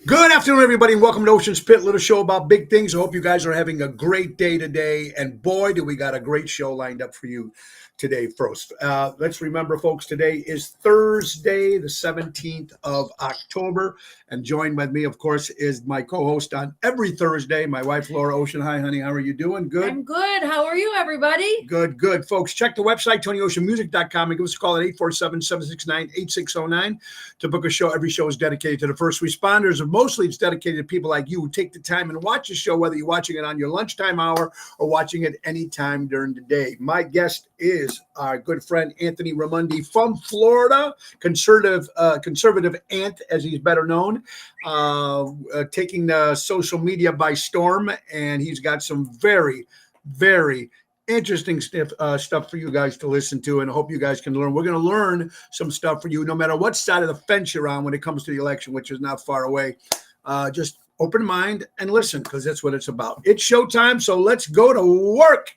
Good afternoon, everybody, and welcome to Ocean's Pit, little show about big things. I hope you guys are having a great day today. And boy, do we got a great show lined up for you today. First, let's remember, folks, today is Thursday, the 17th of October. And joined with me, of course, is my co-host on every Thursday, my wife, Laura Ocean. Hi, honey. How are you doing? Good? I'm good. How are you, everybody? Good, good. Folks, check the website, TonyOceanMusic.com, and give us a call at 847-769-8609 to book a show. Every show is dedicated to the first responders, and mostly it's dedicated to people like you who take the time and watch the show, whether you're watching it on your lunchtime hour or watching it any time during the day. My guest is our good friend Anthony Ramundi from Florida, conservative Ant, as he's better known, taking the social media by storm, and he's got some very, very interesting stuff for you guys to listen to, and I hope you guys can learn. We're going to learn some stuff for you no matter what side of the fence you're on when it comes to the election, which is not far away. Just open mind and listen, because that's what it's about. It's showtime, so let's go to work.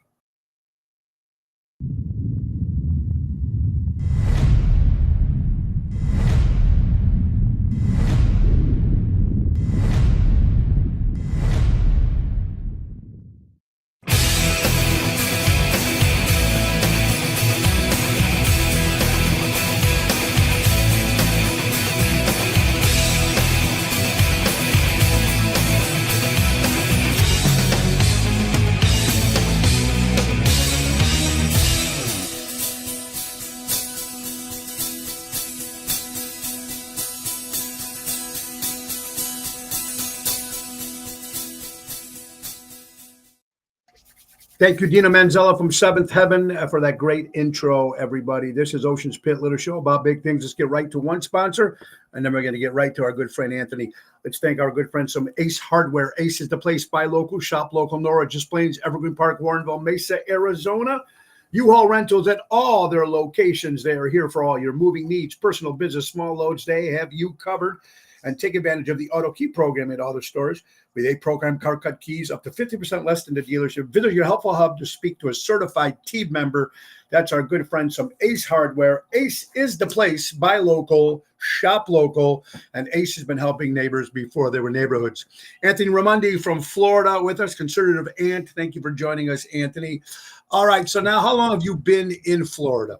Thank you, Dina Manzella from Seventh Heaven, for that great intro, everybody. This is Ocean's Pit, little show about big things. Let's get right to one sponsor, and then we're going to get right to our good friend Anthony. Let's thank our good friends from Ace Hardware. Ace is the place. Buy local, shop local. Just Plains, Evergreen Park, Warrenville, Mesa, Arizona. U-Haul Rentals at all their locations. They are here for all your moving needs, personal business, small loads. They have you covered. And take advantage of the auto key program at all the stores, where they program car cut keys up to 50% less than the dealership. Visit your helpful hub to speak to a certified team member. That's our good friends from Ace Hardware. Ace is the place. Buy local, shop local, and Ace has been helping neighbors before they were neighborhoods. Anthony Ramundi from Florida with us, conservative Ant. Thank you for joining us, Anthony. All right, so now how long have you been in Florida?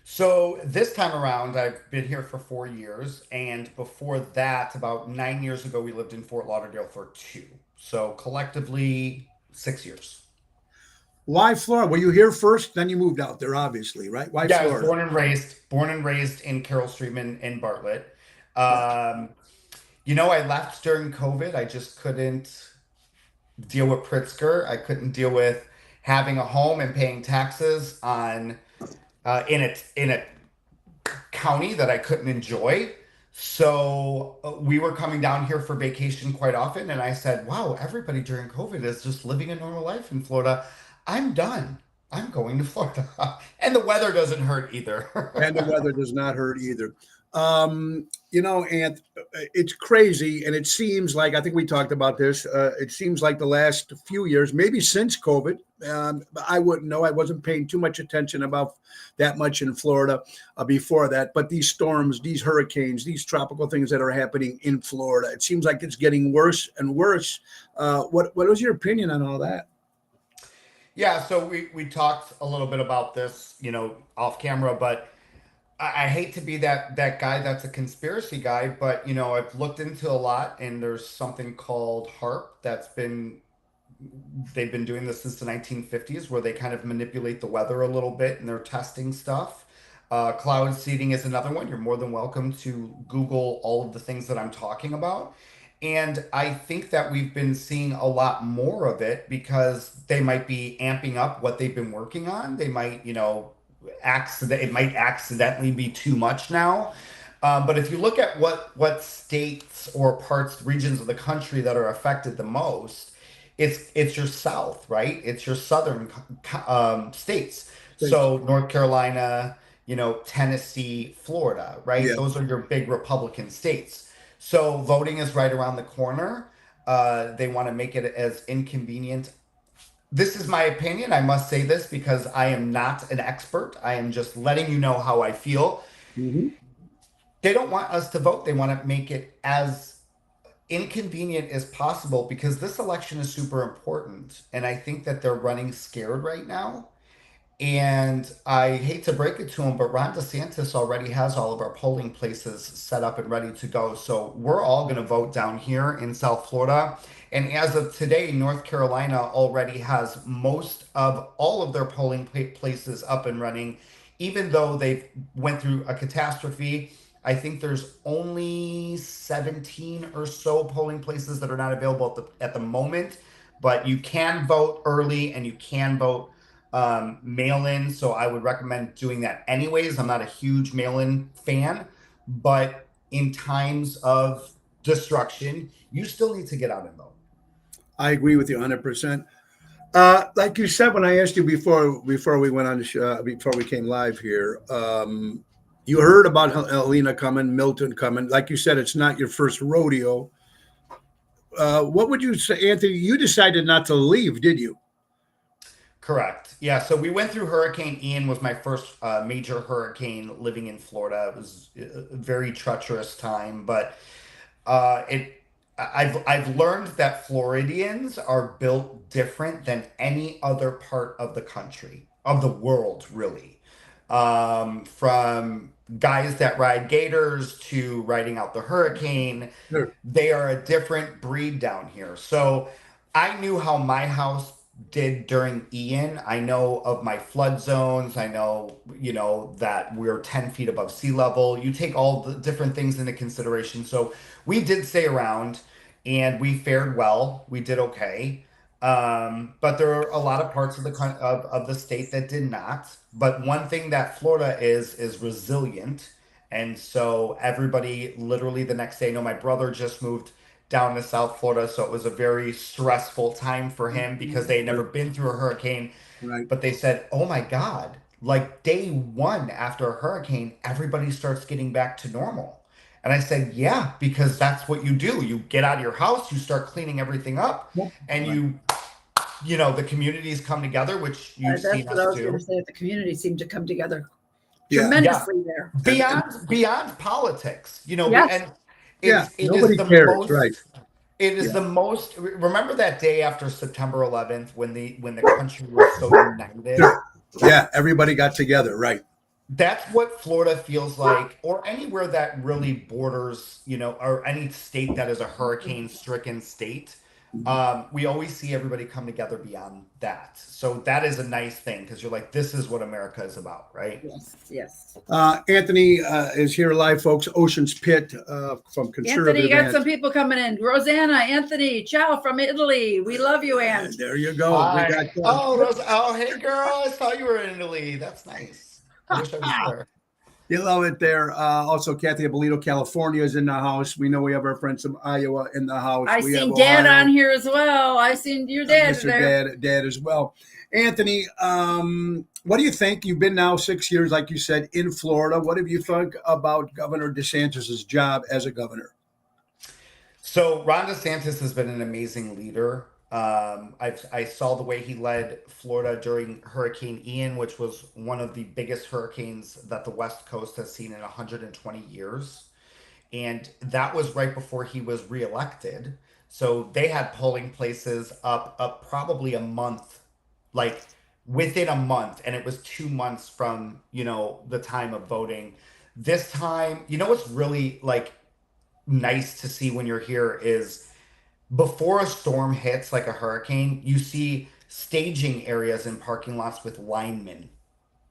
So this time around, I've been here for 4 years, and before that, about 9 years ago, we lived in Fort Lauderdale for 2. So collectively, 6 years. Why Florida? Were you here first? Then you moved out there, obviously, right? Why Yeah, I was Florida? born and raised in Carroll Stream in Bartlett. Um, I left during COVID. I just couldn't deal with Pritzker. I couldn't deal with having a home and paying taxes on in a county that I couldn't enjoy. So we were coming down here for vacation quite often, and I said, "Wow, everybody during COVID is just living a normal life in Florida. I'm done. I'm going to Florida." And the weather doesn't hurt either. And the weather does not hurt either. And it's crazy, and it seems like, I think we talked about this. It seems like the last few years, maybe since COVID, I wouldn't know. I wasn't paying too much attention about that much in Florida before that. But these storms, these hurricanes, these tropical things that are happening in Florida, it seems like it's getting worse and worse. What was your opinion on all that? Yeah, so we talked a little bit about this, off camera, but I hate to be that guy that's a conspiracy guy, but I've looked into a lot, and there's something called HARP they've been doing this since the 1950s, where they kind of manipulate the weather a little bit, and they're testing stuff. Cloud seeding is another one. You're more than welcome to Google all of the things that I'm talking about. And I think that we've been seeing a lot more of it because they might be amping up what they've been working on. They might, it might accidentally be too much now. But if you look at what states or regions of the country that are affected the most, it's your South, right? It's your southern states. So North Carolina, Tennessee, Florida, right? Yeah. Those are your big Republican states. So voting is right around the corner. They want to make it as inconvenient. This is my opinion. I must say this because I am not an expert. I am just letting you know how I feel. Mm-hmm. They don't want us to vote. They want to make it as inconvenient as possible because this election is super important. And I think that they're running scared right now. And I hate to break it to him, but Ron DeSantis already has all of our polling places set up and ready to go. So we're all going to vote down here in South Florida. And as of today, North Carolina already has most of all of their polling places up and running, even though they've went through a catastrophe. I think there's only 17 or so polling places that are not available at the moment, but you can vote early and you can vote mail in. So I would recommend doing that anyways. I'm not a huge mail in fan, but in times of destruction, you still need to get out and vote. I agree with you 100%. Like you said, when I asked you before we went on the show, before we came live here, you heard about Helena coming, Milton coming. Like you said, it's not your first rodeo. What would you say, Anthony? You decided not to leave, did you? Correct. Yeah. So we went through Hurricane Ian was my first major hurricane living in Florida. It was a very treacherous time, but it I've learned that Floridians are built different than any other part of the country, of the world, really. From guys that ride gators to riding out the hurricane, Sure. they are a different breed down here. So I knew how my house did during Ian. I know of my flood zones. I know, that we're 10 feet above sea level. You take all the different things into consideration. So we did stay around and we fared well. We did okay. But there are a lot of parts of of the state that did not. But one thing that Florida is resilient. And so everybody literally the next day, my brother just moved down to South Florida, so it was a very stressful time for him because they had never been through a hurricane. Right. But they said, "Oh my God, like day one after a hurricane, everybody starts getting back to normal." And I said, "Yeah, because that's what you do. You get out of your house, you start cleaning everything up, Yep. and Right. the communities come together, which you've That's seen what I us was going to do. say. The community seemed to come together Yeah. Yeah, tremendously there. beyond politics, Yes. and Yeah. it is Nobody the cares. Right. most. It is Yeah. the most. Remember that day after September 11th when the country was so united? Sure. Yeah. Everybody got together. Right. That's what Florida feels like, or anywhere that really borders, or any state that is a hurricane-stricken state. We always see everybody come together beyond that. So that is a nice thing because you're like, this is what America is about, right? Yes. Yes. Anthony is here live, folks. Ocean's Pit from Anthony, Conservative. you got some people coming in. Rosanna, Anthony, ciao from Italy. We love you, Ann. There you go. Hi. We got Hey girl, I saw you were in Italy. That's nice. I wish I was there. You love it there. Also, Kathy Abolito, California is in the house. We know we have our friends from Iowa in the house. I We seen have Dad Ohio. on here as well. I seen your dad Mr. there. Dad as well. Anthony, what do you think? You've been now 6 years, like you said, in Florida. What have you thought about Governor DeSantis's job as a governor? So Ron DeSantis has been an amazing leader. I saw the way he led Florida during Hurricane Ian, which was one of the biggest hurricanes that the West Coast has seen in 120 years. And that was right before he was reelected. So they had polling places up probably a month, like within a month, and it was 2 months from, the time of voting. This time, what's really like nice to see when you're here is before a storm hits like a hurricane, you see staging areas in parking lots with linemen,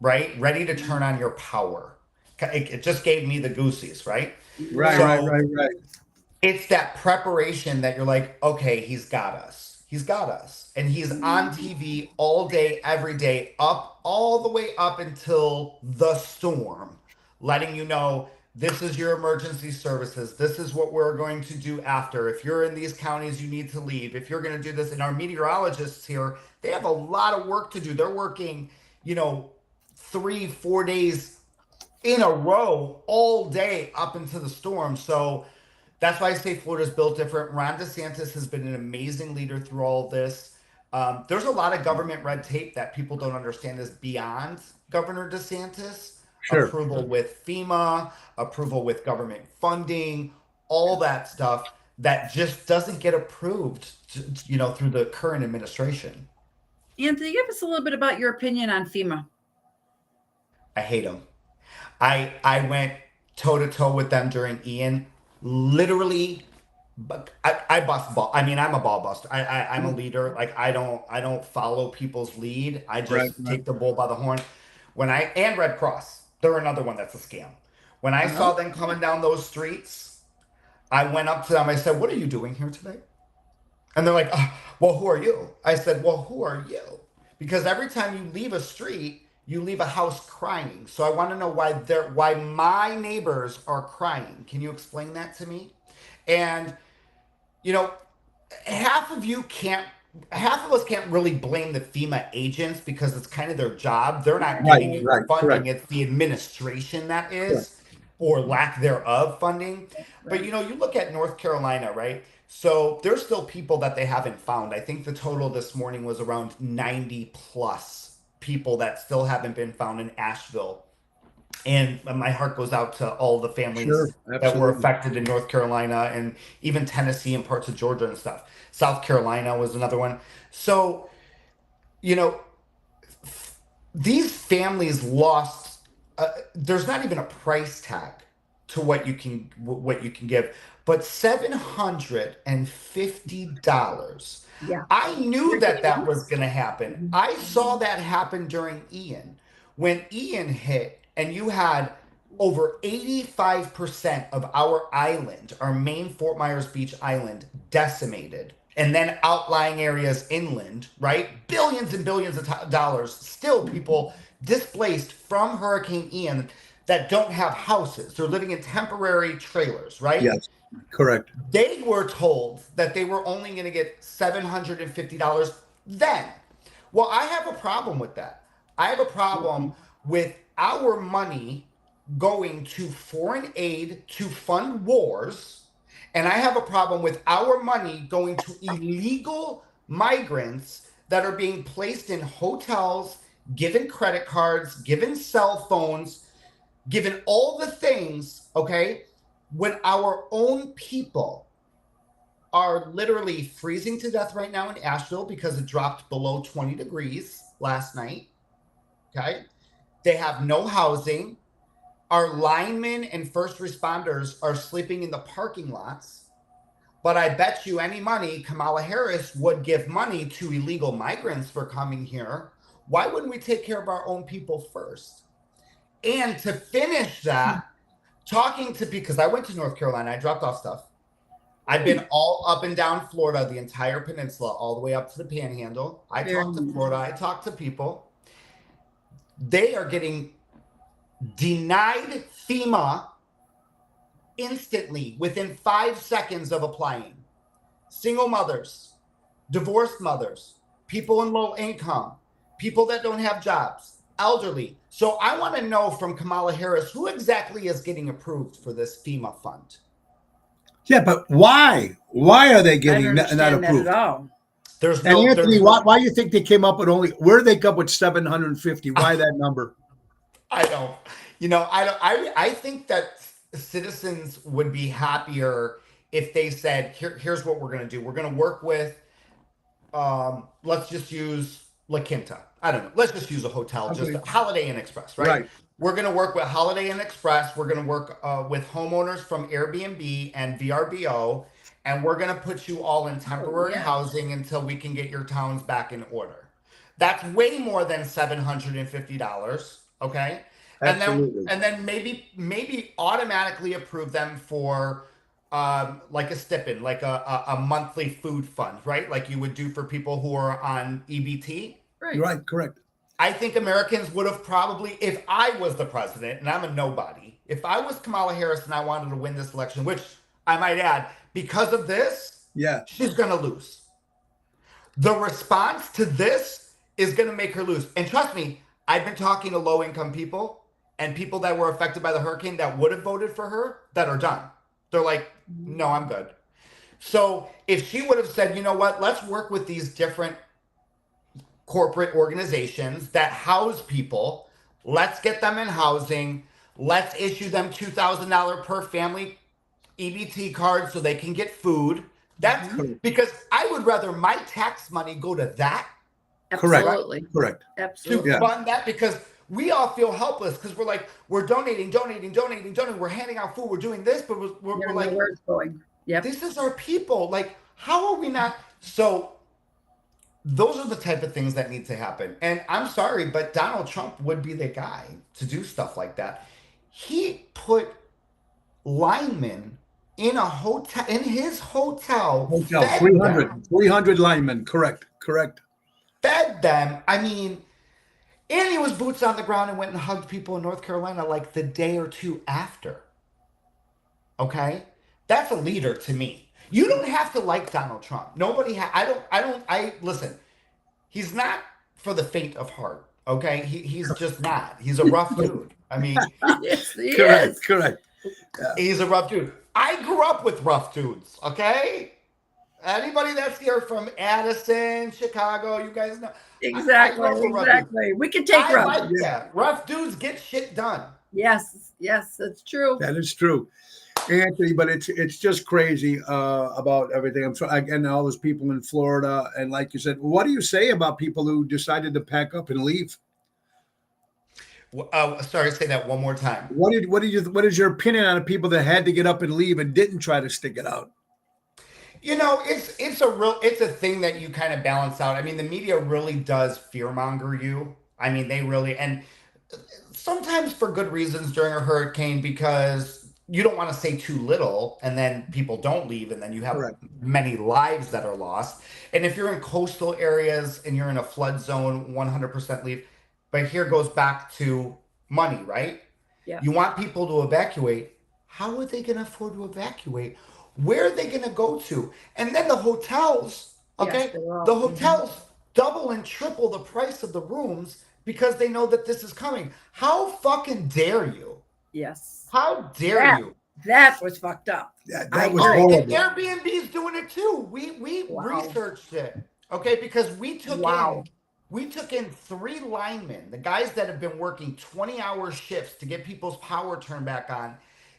right? Ready to turn on your power. It just gave me the goosies, right? Right, So right. it's that preparation that you're like, okay, he's got us. He's got us. And he's on TV all day, every day, up all the way up until the storm, letting you know this is your emergency services. This is what we're going to do after. If you're in these counties, you need to leave. If you're going to do this, and our meteorologists here, they have a lot of work to do. They're working, 3-4 days in a row all day up into the storm. So that's why I say Florida's built different. Ron DeSantis has been an amazing leader through all of this. There's a lot of government red tape that people don't understand is beyond Governor DeSantis. Sure. Approval with FEMA, approval with government funding, all that stuff. that just doesn't get approved, through the current administration. Anthony, give us a little bit about your opinion on FEMA. I hate them. I went toe to toe with them during Ian. Literally, but I bust ball. I mean, I'm a ball buster. I'm a leader. Like I don't follow people's lead. I just take the bull by the horn. And Red Cross, they're another one that's a scam. When I saw them coming down those streets, I went up to them. I said, "What are you doing here today?" And they're like, "Well, who are you?" I said, "Well, who are you?" Because every time you leave a street, you leave a house crying. So I want to know why my neighbors are crying. Can you explain that to me? And half of us can't really blame the FEMA agents because it's kind of their job. They're not giving you funding. Correct. It's the administration that is, or lack thereof funding. But you look at North Carolina, right? So there's still people that they haven't found. I think the total this morning was around 90 plus people that still haven't been found in Asheville. And my heart goes out to all the families that were affected in North Carolina and even Tennessee and parts of Georgia and stuff. South Carolina was another one. So, these families lost. There's not even a price tag to what you can give, but $750. Yeah. I knew that was going to happen. I saw that happen during Ian. When Ian hit, and you had over 85% of our island, our main Fort Myers Beach island, decimated. And then outlying areas inland, right? Billions and billions of dollars. Still people displaced from Hurricane Ian that don't have houses. They're living in temporary trailers, right? Yes, correct. They were told that they were only going to get $750 then. Well, I have a problem with that. I have a problem with our money going to foreign aid to fund wars, and I have a problem with our money going to illegal migrants that are being placed in hotels, given credit cards, given cell phones, given all the things, okay, when our own people are literally freezing to death right now in Asheville because it dropped below 20 degrees last night, okay? They have no housing. Our linemen and first responders are sleeping in the parking lots. But I bet you any money Kamala Harris would give money to illegal migrants for coming here. Why wouldn't we take care of our own people first? And to finish that, because I went to North Carolina, I dropped off stuff. I've been all up and down Florida, the entire peninsula, all the way up to the Panhandle. I talked to Florida. I talked to people. They are getting denied FEMA instantly within 5 seconds of applying. Single mothers, divorced mothers, people in low income, people that don't have jobs, elderly. So I want to know from Kamala Harris, who exactly is getting approved for this FEMA fund? Yeah, but why? Why are they getting I don't not understand that approved? at all. There's And Anthony, why do you think they came up with where did they come up with 750? Why that number? I don't. I think that citizens would be happier if they said, here's what we're going to do. We're going to work with, let's just use La Quinta. I don't know. Let's just use a hotel, just Holiday Inn Express, right? We're going to work with Holiday Inn Express. We're going to work with homeowners from Airbnb and VRBO, and we're going to put you all in temporary housing until we can get your towns back in order. That's way more than $750, okay? Absolutely. And then maybe automatically approve them for like a stipend, like a monthly food fund, right? Like you would do for people who are on EBT. Right, correct. I think Americans would have probably, if I was the president, and I'm a nobody, if I was Kamala Harris and I wanted to win this election, which I might add, because of this, she's going to lose. The response to this is going to make her lose. And trust me, I've been talking to low-income people and people that were affected by the hurricane that would have voted for her that are done. They're like, no, I'm good. So if she would have said, you know what, let's work with these different corporate organizations that house people. Let's get them in housing. Let's issue them $2,000 per family EBT cards so they can get food. That's because I would rather my tax money go to that Correct. Absolutely. Correct. to Absolutely. Yeah. fund that, because we all feel helpless because we're like, we're donating. We're handing out food. We're doing this, but we're Never know like, where it's going. Yep. this is our people. Like, how are we not? So those are the type of things that need to happen. And I'm sorry, but Donald Trump would be the guy to do stuff like that. He put linemen in a hotel, in his hotel, Hotel, fed 300, them, 300 linemen. Correct. fed them. I mean, and he was boots on the ground and went and hugged people in North Carolina like the day or two after. Okay? That's a leader to me. You don't have to like Donald Trump. Nobody listen, he's not for the faint of heart. Okay? He's just not. He's a rough dude. I mean, Yes, he Correct. is. Correct. he's a rough dude. I grew up with rough dudes, okay? Anybody that's here from Addison, Chicago, you guys know. Exactly. I grew up with rough Exactly. We can take I rough. like that. Rough dudes get shit done. Yes. Yes, that's true. That is true, Anthony. But it's just crazy about everything. I'm sorry, again, all those people in Florida, and like you said, what do you say about people who decided to pack up and leave? Sorry, say that one more time. What is your opinion on the people that had to get up and leave and didn't try to stick it out? You know, it's a thing that you kind of balance out. I mean, the media really does fearmonger you. I mean, they really, and sometimes for good reasons during a hurricane, because you don't want to say too little and then people don't leave and then you have Correct. many lives that are lost. And if you're in coastal areas and you're in a flood zone, 100% leave. But here goes back to money, right? Yeah. You want people to evacuate. How are they going to afford to evacuate? Where are they going to go to? And then the hotels, okay? Yes, they're all- The hotels double and triple the price of the rooms because they know that this is coming. How fucking dare you? Yes. How dare Yeah. you? That was fucked up. That I was Oh, agree. and horrible. Airbnb's doing it too. We Wow. researched it, okay? Because we took Wow. in 3 linemen, the guys that have been working 20-hour shifts to get people's power turned back on.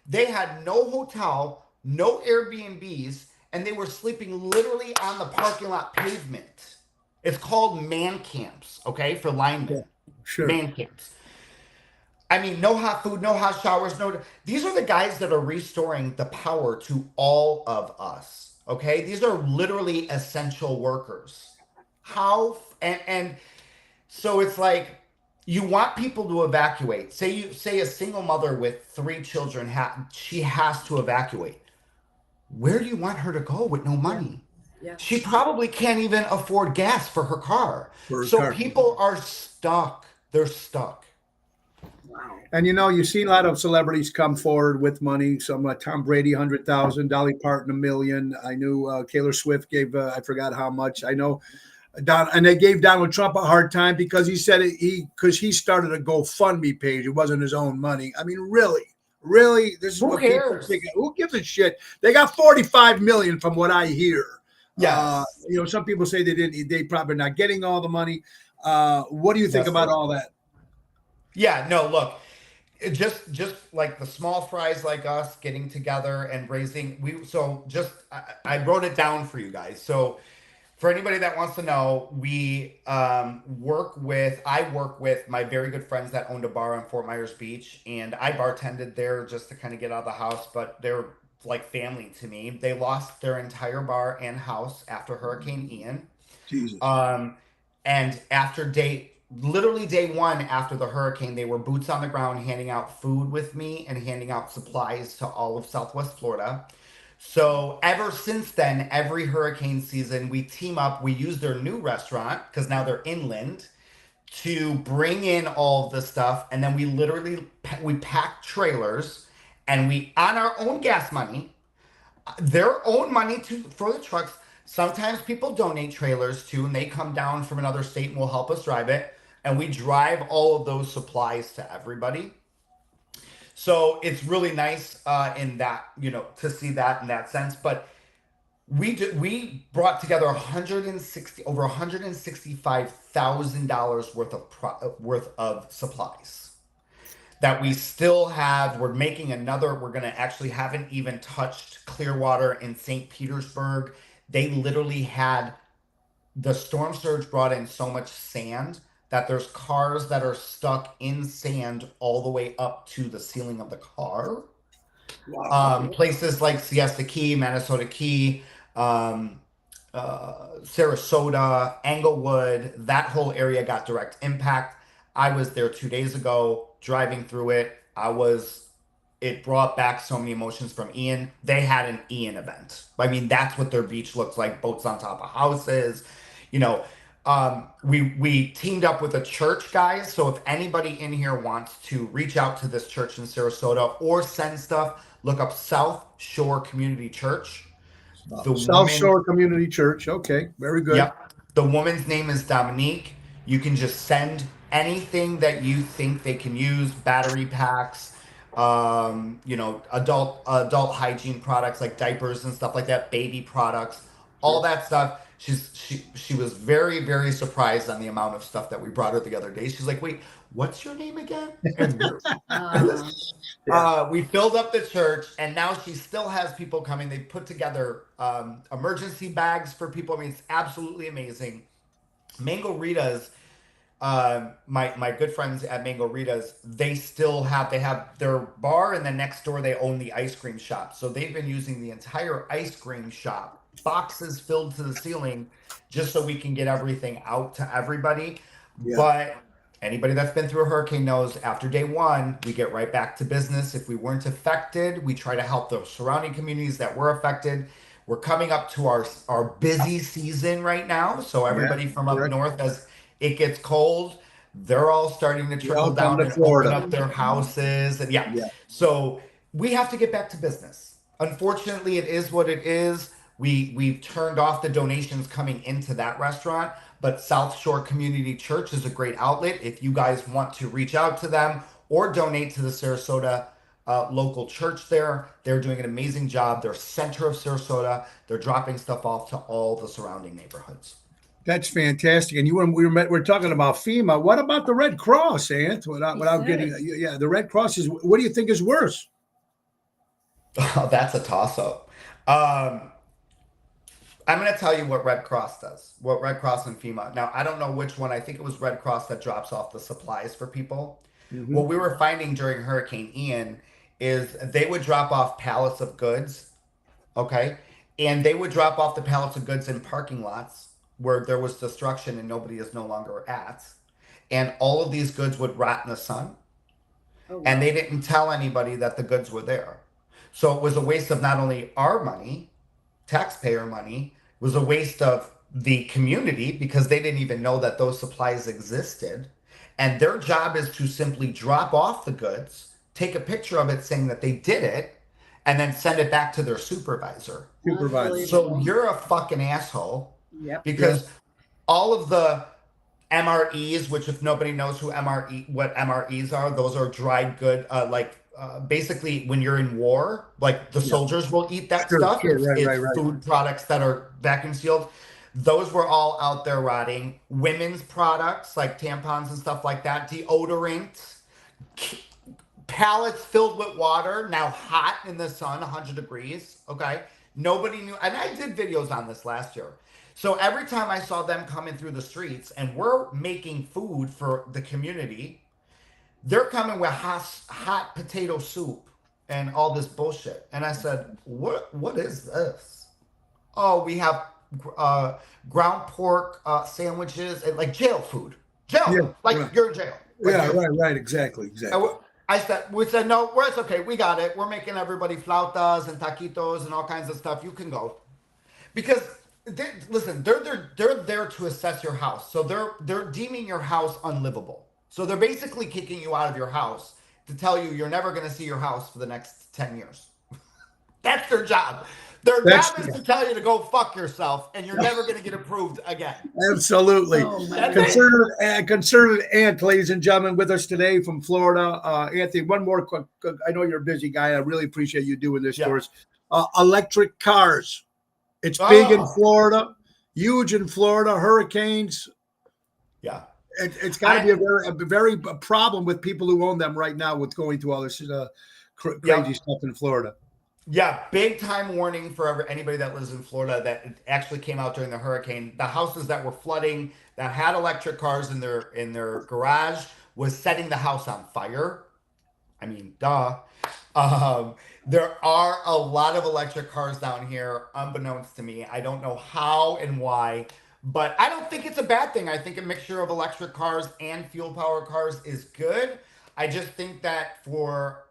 They had no hotel, no Airbnbs, and they were sleeping literally on the parking lot pavement. It's called man camps, okay, for linemen. Sure. Man camps. I mean, no hot food, no hot showers, no. These are the guys that are restoring the power to all of us. Okay, these are literally essential workers. How and so it's like you want people to evacuate. Say a single mother with 3 children she has to evacuate. Where do you want her to go with no money? Yeah. She probably can't even afford gas for her car. For her So car. people are stuck. They're stuck. Wow. And you see a lot of celebrities come forward with money. Some Tom Brady, 100,000, Dolly Parton, 1 million. I knew Taylor Swift gave I forgot how much. I know and they gave Donald Trump a hard time because he said because he started a GoFundMe page. It wasn't his own money. I mean, really, this is Who what people cares? think. Who gives a shit? They got 45 million from what I hear. Yes. Some people say they didn't. They probably not getting all the money. What do you think Yes, about they- all that? Yeah, no, look, just like the small fries like us getting together and raising I wrote it down for you guys. So for anybody that wants to know, I work with my very good friends that owned a bar on Fort Myers Beach, and I bartended there just to kind of get out of the house, but they're like family to me. They lost their entire bar and house after Hurricane Ian. Jesus. And literally day 1 after the hurricane, they were boots on the ground handing out food with me and handing out supplies to all of Southwest Florida. So ever since then, every hurricane season, we team up. We use their new restaurant because now they're inland to bring in all of the stuff. And then we pack trailers and we, on our own gas money, their own money for the trucks. Sometimes people donate trailers too, and they come down from another state and will help us drive it. And we drive all of those supplies to everybody. So it's really nice in that, to see that in that sense. But we brought together over $165,000 worth of supplies. that we still have. We're making another. We're going to actually haven't even touched Clearwater in St. Petersburg. They literally had the storm surge brought in so much sand that there's cars that are stuck in sand all the way up to the ceiling of the car. Wow. Places like Siesta Key, Minnesota Key, Sarasota, Englewood, that whole area got direct impact. I was there 2 days ago driving through it. It brought back so many emotions from Ian. They had an Ian event. I mean, that's what their beach looks like, boats on top of houses. We teamed up with a church, guys. So if anybody in here wants to reach out to this church in Sarasota or send stuff, look up South Shore Community Church. South Shore Community Church. Okay, very good. Yep. The woman's name is Dominique. You can just send anything that you think they can use, battery packs, adult hygiene products like diapers and stuff like that, baby products, all that stuff. She was very, very surprised on the amount of stuff that we brought her the other day. She's like, wait, what's your name again? And we filled up the church, and now she still has people coming. They put together emergency bags for people. I mean, it's absolutely amazing. Mango Rita's, my good friends at Mango Rita's, they have their bar, and then next door they own the ice cream shop. So they've been using the entire ice cream shop, boxes filled to the ceiling, just so we can get everything out to everybody. Yeah. But anybody that's been through a hurricane knows after day one, we get right back to business. If we weren't affected, we try to help the surrounding communities that were affected. We're coming up to our busy season right now. So everybody from up north, as it gets cold, they're all starting to trickle down and open up their houses. And so we have to get back to business. Unfortunately, it is what it is. We've turned off the donations coming into that restaurant, but South Shore Community Church is a great outlet. If you guys want to reach out to them or donate to the Sarasota local church there, they're doing an amazing job. They're center of Sarasota. They're dropping stuff off to all the surrounding neighborhoods. That's fantastic. And we're talking about FEMA. What about the Red Cross, Ant? Without getting, the Red Cross is. What do you think is worse? Oh, that's a toss-up. I'm going to tell you what Red Cross does, what Red Cross and FEMA. Now, I don't know which one. I think it was Red Cross that drops off the supplies for people. Mm-hmm. What we were finding during Hurricane Ian is they would drop off pallets of goods, okay? And they would drop off the pallets of goods in parking lots where there was destruction and nobody is no longer at. And all of these goods would rot in the sun. Oh, wow. And they didn't tell anybody that the goods were there. So it was a waste of not only our money, taxpayer money, it was a waste of the community because they didn't even know that those supplies existed. And their job is to simply drop off the goods, take a picture of it saying that they did it, and then send it back to their supervisor. So you're a fucking asshole. Yep. Because all of the MREs, which if nobody knows what MREs are, those are dried good, basically when you're in war, like the soldiers will eat that stuff. It's food products that are vacuum sealed. Those were all out there rotting. Women's products like tampons and stuff like that, deodorant, pallets filled with water, now hot in the sun, 100 degrees. Okay. Nobody knew. And I did videos on this last year. So every time I saw them coming through the streets and we're making food for the community, they're coming with hot potato soup and all this bullshit. And I said, what is this? Oh, we have ground pork sandwiches and like jail food. You're in jail. Right. Exactly. We said, no, it's okay. We got it. We're making everybody flautas and taquitos and all kinds of stuff. You can go. Because they're there to assess your house. So they're deeming your house unlivable. So they're basically kicking you out of your house to tell you you're never going to see your house for the next 10 years. That's their job. Their job is to tell you to go fuck yourself, and you're never going to get approved again. Absolutely. Conservative Ant, ladies and gentlemen, with us today from Florida. Anthony, one more quick. I know you're a busy guy. I really appreciate you doing this for us. Electric cars. It's big in Florida, huge in Florida, hurricanes. Yeah. It's got to be a very problem with people who own them right now with going through all this crazy stuff in Florida. Yeah, big time warning for anybody that lives in Florida that it actually came out during the hurricane. The houses that were flooding that had electric cars in their garage was setting the house on fire. I mean, duh. There are a lot of electric cars down here, unbeknownst to me. I don't know how and why, but I don't think it's a bad thing. I think a mixture of electric cars and fuel power cars is good. I just think that for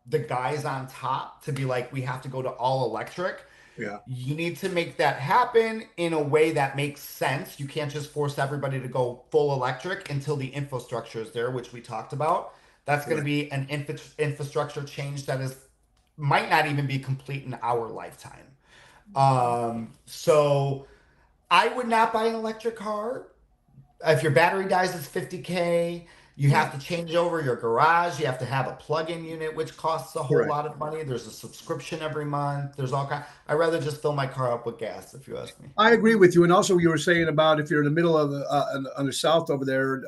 the guys on top to be like, we have to go to all electric. Yeah. You need to make that happen in a way that makes sense. You can't just force everybody to go full electric until the infrastructure is there, which we talked about. That's going to be an infrastructure change that might not even be complete in our lifetime. So I would not buy an electric car. If your battery dies, it's $50K. You have to change over your garage. You have to have a plug-in unit, which costs a whole lot of money. There's a subscription every month. There's all kinds. I'd rather just fill my car up with gas, if you ask me. I agree with you. And also, you were saying about if you're in the middle of on the south over there,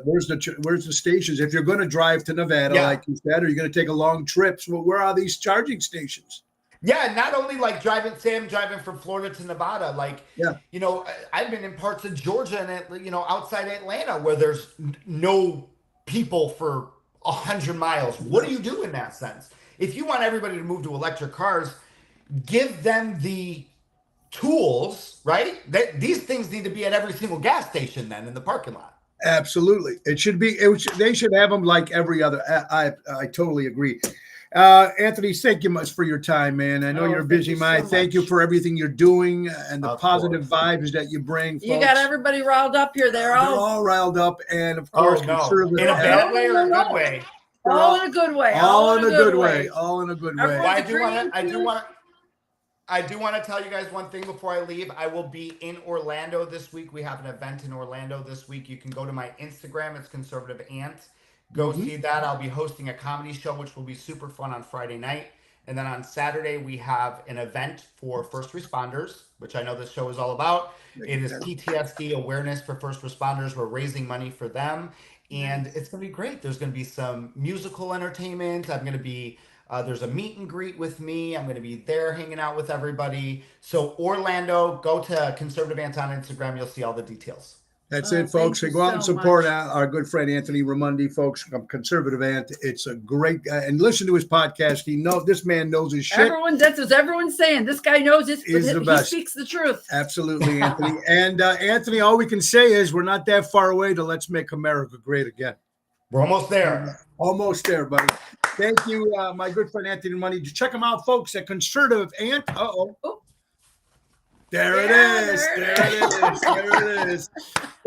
where's the stations? If you're going to drive to Nevada, like you said, or you're going to take a long trip, so where are these charging stations? Yeah, not only like driving from Florida to Nevada, you know, I've been in parts of Georgia and, you know, outside Atlanta where there's no people for 100 miles. What do you do in that sense? If you want everybody to move to electric cars, give them the tools, right? These things need to be at every single gas station then in the parking lot. Absolutely. It should be, they should have them like every other. I totally agree. Anthony, thank you much for your time, man. I know you're a busy man. Thank you for everything you're doing and the positive vibes that you bring. You got everybody riled up here. They're all riled up, and of course, in a bad way or a good way? All in a good way. All in a good way. All in a good way. Well, I do want to tell you guys one thing before I leave. I will be in Orlando this week. We have an event in Orlando this week. You can go to my Instagram. It's Conservative Ant. Go see that. I'll be hosting a comedy show, which will be super fun on Friday night. And then on Saturday, we have an event for first responders, which I know this show is all about. It is PTSD awareness for first responders. We're raising money for them. And it's going to be great. There's going to be some musical entertainment. I'm going to be, there's a meet and greet with me. I'm going to be there hanging out with everybody. So Orlando, go to Conservative Ant on Instagram. You'll see all the details. That's it, folks. Go out and support our good friend Anthony Raimondi, folks, from Conservative Ant. It's a great and listen to his podcast. This man knows his shit. That's what everyone's saying. This guy knows it. He's the best. He speaks the truth. Absolutely, Anthony. And Anthony, all we can say is we're not that far away to let's make America great again. We're almost there. Almost there, buddy. Thank you, my good friend Anthony Raimondi. Check him out, folks, at Conservative Ant. There it is. There it is.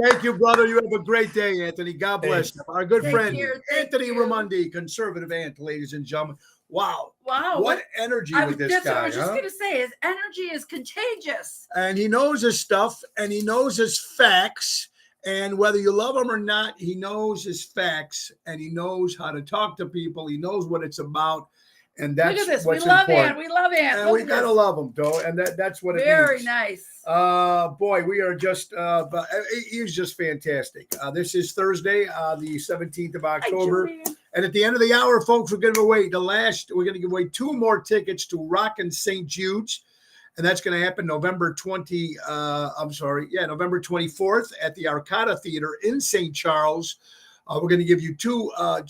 Thank you, brother. You have a great day, Anthony. God bless you. Our good friend, Anthony Raimondi, Conservative Ant, ladies and gentlemen. Wow. What energy with this guy. That's what I was just going to say. His energy is contagious. And he knows his stuff, and he knows his facts. And whether you love him or not, he knows his facts, and he knows how to talk to people. He knows what it's about. And that's look at this. What's we love important. Ant. We love Ant. And we gotta love him, though, and that's what it is. Very nice. Boy, we are just. He's just fantastic. This is Thursday, the 17th of October, and at the end of the hour, folks, we're going to We're going to give away 2 more tickets to Rockin' St. Jude's, and that's going to happen November 24th at the Arcada Theater in St. Charles. We're going to give you 1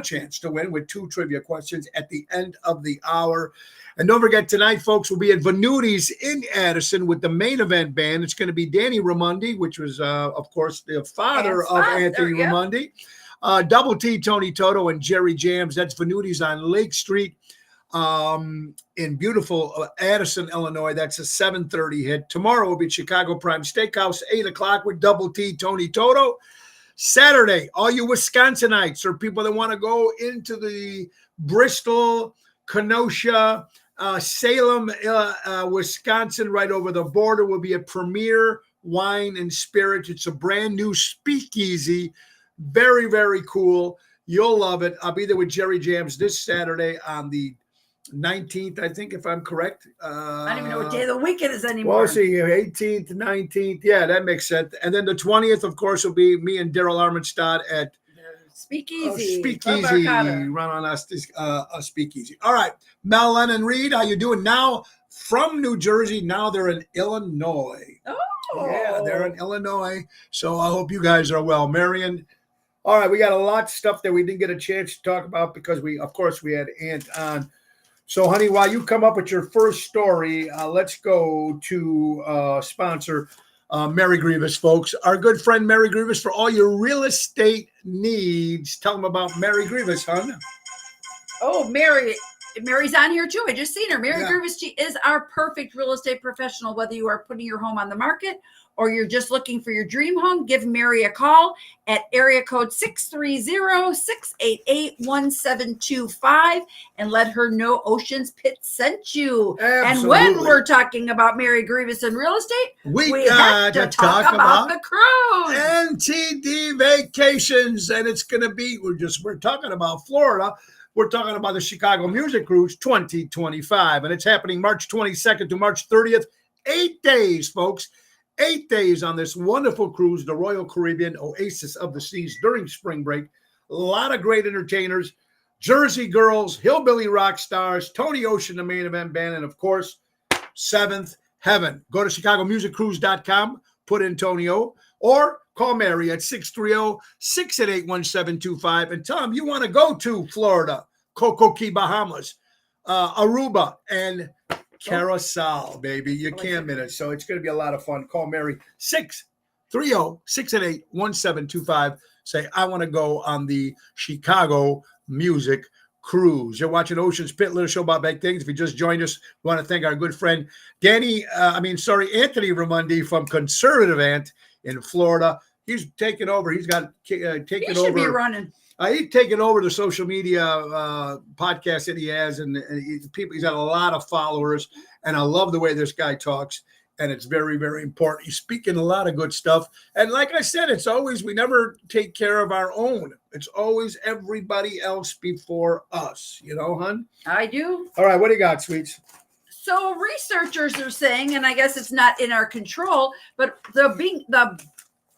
chance to win with 2 trivia questions at the end of the hour. And don't forget, tonight, folks, we'll be at Venuti's in Addison with the main event band. It's going to be Danny Raimondi, which was, of course, the father of Anthony Raimondi. Double T, Tony Toto, and Jerry Jams. That's Venuti's on Lake Street in beautiful Addison, Illinois. That's a 7:30 hit. Tomorrow will be Chicago Prime Steakhouse, 8 o'clock with Double T, Tony Toto. Saturday, all you Wisconsinites or people that want to go into the Bristol, Kenosha, Salem, Wisconsin, right over the border, will be a Premier Wine and Spirits. It's a brand new speakeasy. Very, very cool. You'll love it. I'll be there with Jerry Jams this Saturday on the 19th, I think, if I'm correct. I don't even know what day of the week it is anymore. Well, let's see, 18th, 19th. Yeah, that makes sense. And then the 20th, of course, will be me and Daryl Armenstadt at Speakeasy. Speakeasy. Club Arcata. Run on us, a Speakeasy. All right, Mel Lennon Reed, how you doing now? From New Jersey, now they're in Illinois. Oh. Yeah, they're in Illinois. So I hope you guys are well. Marion. All right, we got a lot of stuff that we didn't get a chance to talk about because we had Ant on. So, honey, while you come up with your first story, let's go to sponsor Mary Grievous, folks. Our good friend Mary Grievous for all your real estate needs. Tell them about Mary Grievous, hon. Oh, Mary's on here too. I just seen her. Mary Yeah. Grievous, she is our perfect real estate professional. Whether you are putting your home on the market or you're just looking for your dream home, give Mary a call at area code 630-688-1725 and let her know Ocean's Pit sent you. And when Absolutely. we're talking about Mary Grievous and real estate, We have got to talk about the cruise. NTD Vacations, and it's going to be, we're talking about Florida. We're talking about the Chicago Music Cruise 2025, and it's happening March 22nd to March 30th. 8 days, folks. 8 days on this wonderful cruise, the Royal Caribbean Oasis of the Seas during spring break. A lot of great entertainers, Jersey Girls, Hillbilly Rock Stars, Tony Ocean, the main event band, and of course, Seventh Heaven. Go to ChicagoMusicCruise.com, put in Tonio, or call Mary at 630-688-1725 and tell them you want to go to Florida, Coco Key, Bahamas, Aruba, and Carousel, baby. You can't miss it. So it's going to be a lot of fun. Call Mary 630-688-1725. Say, I want to go on the Chicago Music Cruise. You're watching Ocean's Pit, little show about big things. If you just joined us, we want to thank our good friend Anthony Ramundi from Conservative Ant in Florida. He's taken over. He's got taken he should over. be running. He's taken over the social media podcast that he has, and he's got a lot of followers. And I love the way this guy talks, and it's very, very important. He's speaking a lot of good stuff. And like I said, it's always, we never take care of our own. It's always everybody else before us. You know, hon? I do. All right, what do you got, sweets? So researchers are saying, and I guess it's not in our control, but the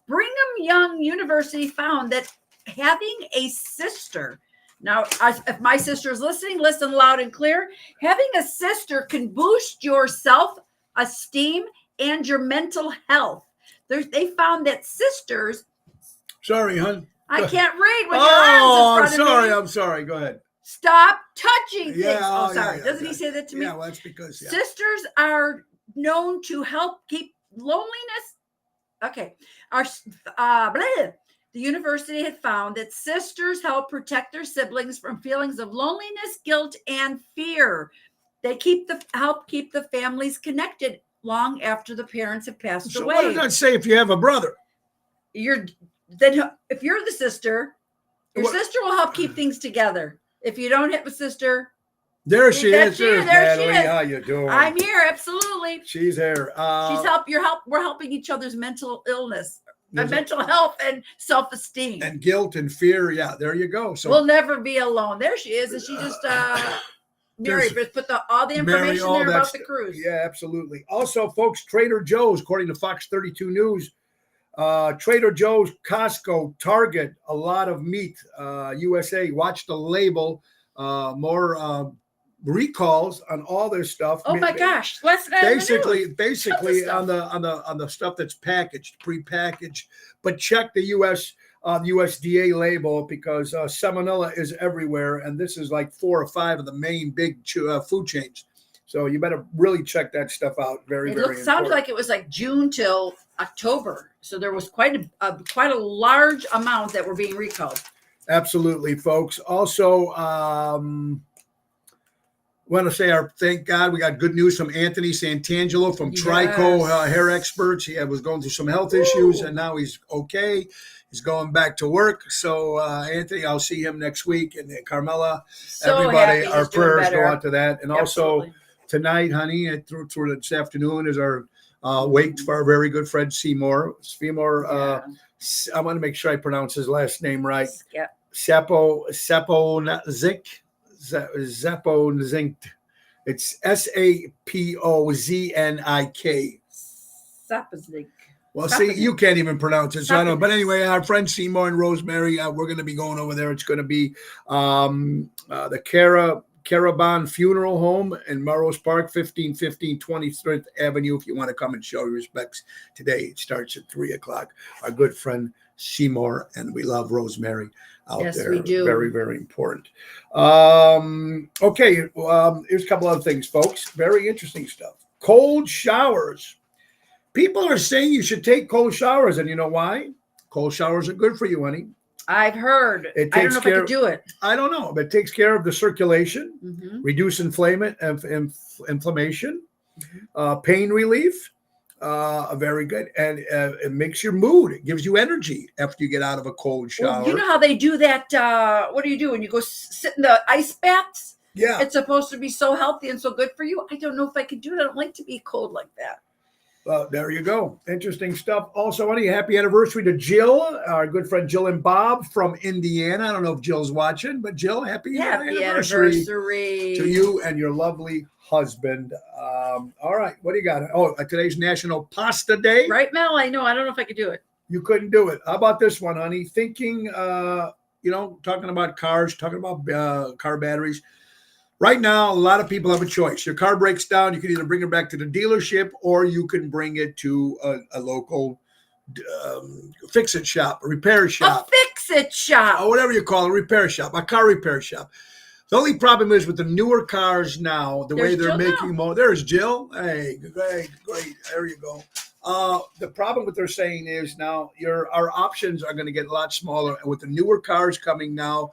Brigham Young University found that having a sister, now if my sister is listening, listen loud and clear. Having a sister can boost your self-esteem and your mental health. They found that sisters. Sorry, hon. I can't read with your arms in front of me. I'm sorry. Go ahead. Stop touching things. Yeah, Sorry. yeah, Doesn't yeah. he say that to me? Yeah, well, that's because Sisters are known to help keep loneliness. Okay. The university had found that sisters help protect their siblings from feelings of loneliness, guilt, and fear. They help keep the families connected long after the parents have passed So away. what does that say if you have a brother? If you're the sister, your sister will help keep things together. If you don't have a sister, There she That's is. you. There's There she Natalie. is. How you doing? I'm here. Absolutely. She's here. We're helping each other's mental illness, mental health, and self-esteem. And guilt and fear. Yeah, there you go. So We'll never be alone. There she is, and she just Mary put all the information all there that about the stuff. cruise. Yeah, absolutely. Also, folks, Trader Joe's, according to Fox 32 News, Trader Joe's, Costco, Target, a lot of meat. USA, watch the label. More recalls on all their stuff. Oh my gosh! Less than Basically stuff. on the stuff that's packaged, prepackaged. But check the USDA label because salmonella is everywhere, and this is like 4 or 5 of the main big food chains. So you better really check that stuff out. Very, very important. Sounds like it was like June till October, so there was quite a large amount that were being recalled. Absolutely, folks. Also, want to say thank God we got good news from Anthony Santangelo from Trico Hair Experts. He was going through some health issues, and now he's okay. He's going back to work. So, Anthony, I'll see him next week. And Carmela, everybody, our prayers go out to that. And also tonight, honey, through this afternoon is our wake for our very good friend Seymour. I want to make sure I pronounce his last name right. Zeponzik. It's Sapoznik. Sapoznik. Well, see, you can't even pronounce it, so I don't know. But anyway, our friends Seymour and Rosemary, we're going to be going over there. It's going to be the Caravan Funeral Home in Melrose Park, 1515 23rd Avenue. If you want to come and show your respects today, it starts at 3:00. Our good friend Seymour, and we love Rosemary out Yes, there. we do. Very, very important. Okay, here's a couple other things, folks. Very interesting stuff. Cold showers. People are saying you should take cold showers, and you know why? Cold showers are good for you, honey. I've heard. It I don't takes know if I care- could do it. I don't know, but it takes care of the circulation, Mhm. reduce inflammation, pain relief. Very good. And it makes your mood. It gives you energy after you get out of a cold shower. Well, you know how they do that? What do you do when you go sit in the ice baths? Yeah. It's supposed to be so healthy and so good for you. I don't know if I could do it. I don't like to be cold like that. Well, there you go. Interesting stuff. Also, honey, happy anniversary to Jill, our good friend Jill and Bob from Indiana. I don't know if Jill's watching, but Jill, happy anniversary to you and your lovely husband. All right, what do you got? Oh, today's National Pasta Day. Right, Mel? I know. I don't know if I could do it. You couldn't do it. How about this one, honey? Thinking, talking about cars, talking about car batteries. Right now, a lot of people have a choice. Your car breaks down, you can either bring it back to the dealership or you can bring it to a local fix-it shop, a repair shop. A fix-it shop. Or whatever you call it, a repair shop, a car repair shop. The only problem is with the newer cars now, the way There's they're Jill making more. There's Jill. Hey, great. There you go. The problem what they're saying is now our options are going to get a lot smaller. And with the newer cars coming now,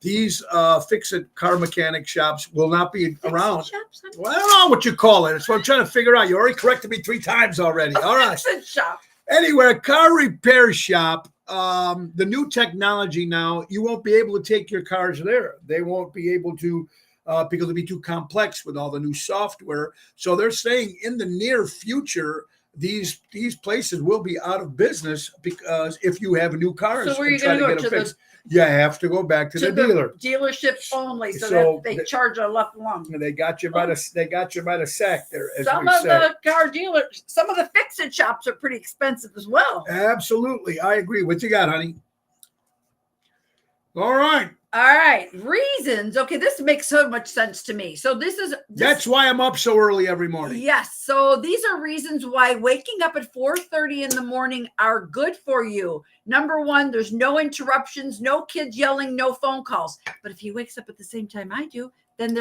these fix-it car mechanic shops will not be around. Shops? Well, I don't know what you call it. That's what I'm trying to figure out. You already corrected me 3 times already. All right. Fix-it shop. Anyway, a car repair shop, the new technology now, you won't be able to take your cars there. They won't be able to because it'll be too complex with all the new software. So they're saying in the near future, these places will be out of business because if you have new cars So where are you and try going to to get go? them fixed, you have to go back to the dealer. Dealership only, so So that they charge a left lung. And they got you by the sack there, as Some we of said. the car dealers, some of the fix-it shops are pretty expensive as well. Absolutely, I agree. What you got, honey? All right. All right, reasons. Okay, this makes so much sense to me. So That's why I'm up so early every morning. yes. So these are reasons why waking up at 4:30 in the morning are good for you. Number one, there's no interruptions, no kids yelling, no phone calls. But if he wakes up at the same time I do, then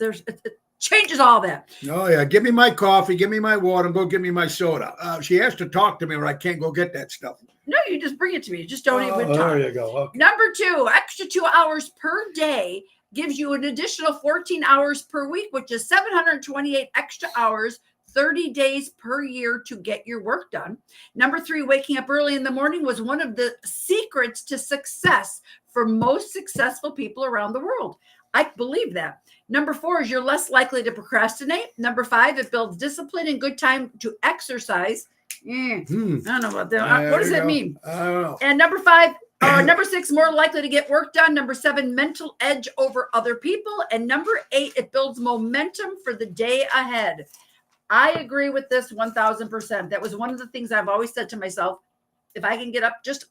it changes all that. Oh, yeah. Give me my coffee. Give me my water. Go give me my soda. She has to talk to me or I can't go get that stuff. No, you just bring it to me. Just don't even talk. There you go. Okay. Number two, extra 2 hours per day gives you an additional 14 hours per week, which is 728 extra hours, 30 days per year to get your work done. Number three, waking up early in the morning was one of the secrets to success for most successful people around the world. I believe that. Number four is you're less likely to procrastinate. Number five, it builds discipline and good time to exercise. I don't know about that. What does that mean? I don't know. And number six, more likely to get work done. Number seven, mental edge over other people. And number eight, it builds momentum for the day ahead. I agree with this 1000%. That was one of the things I've always said to myself. If I can get up just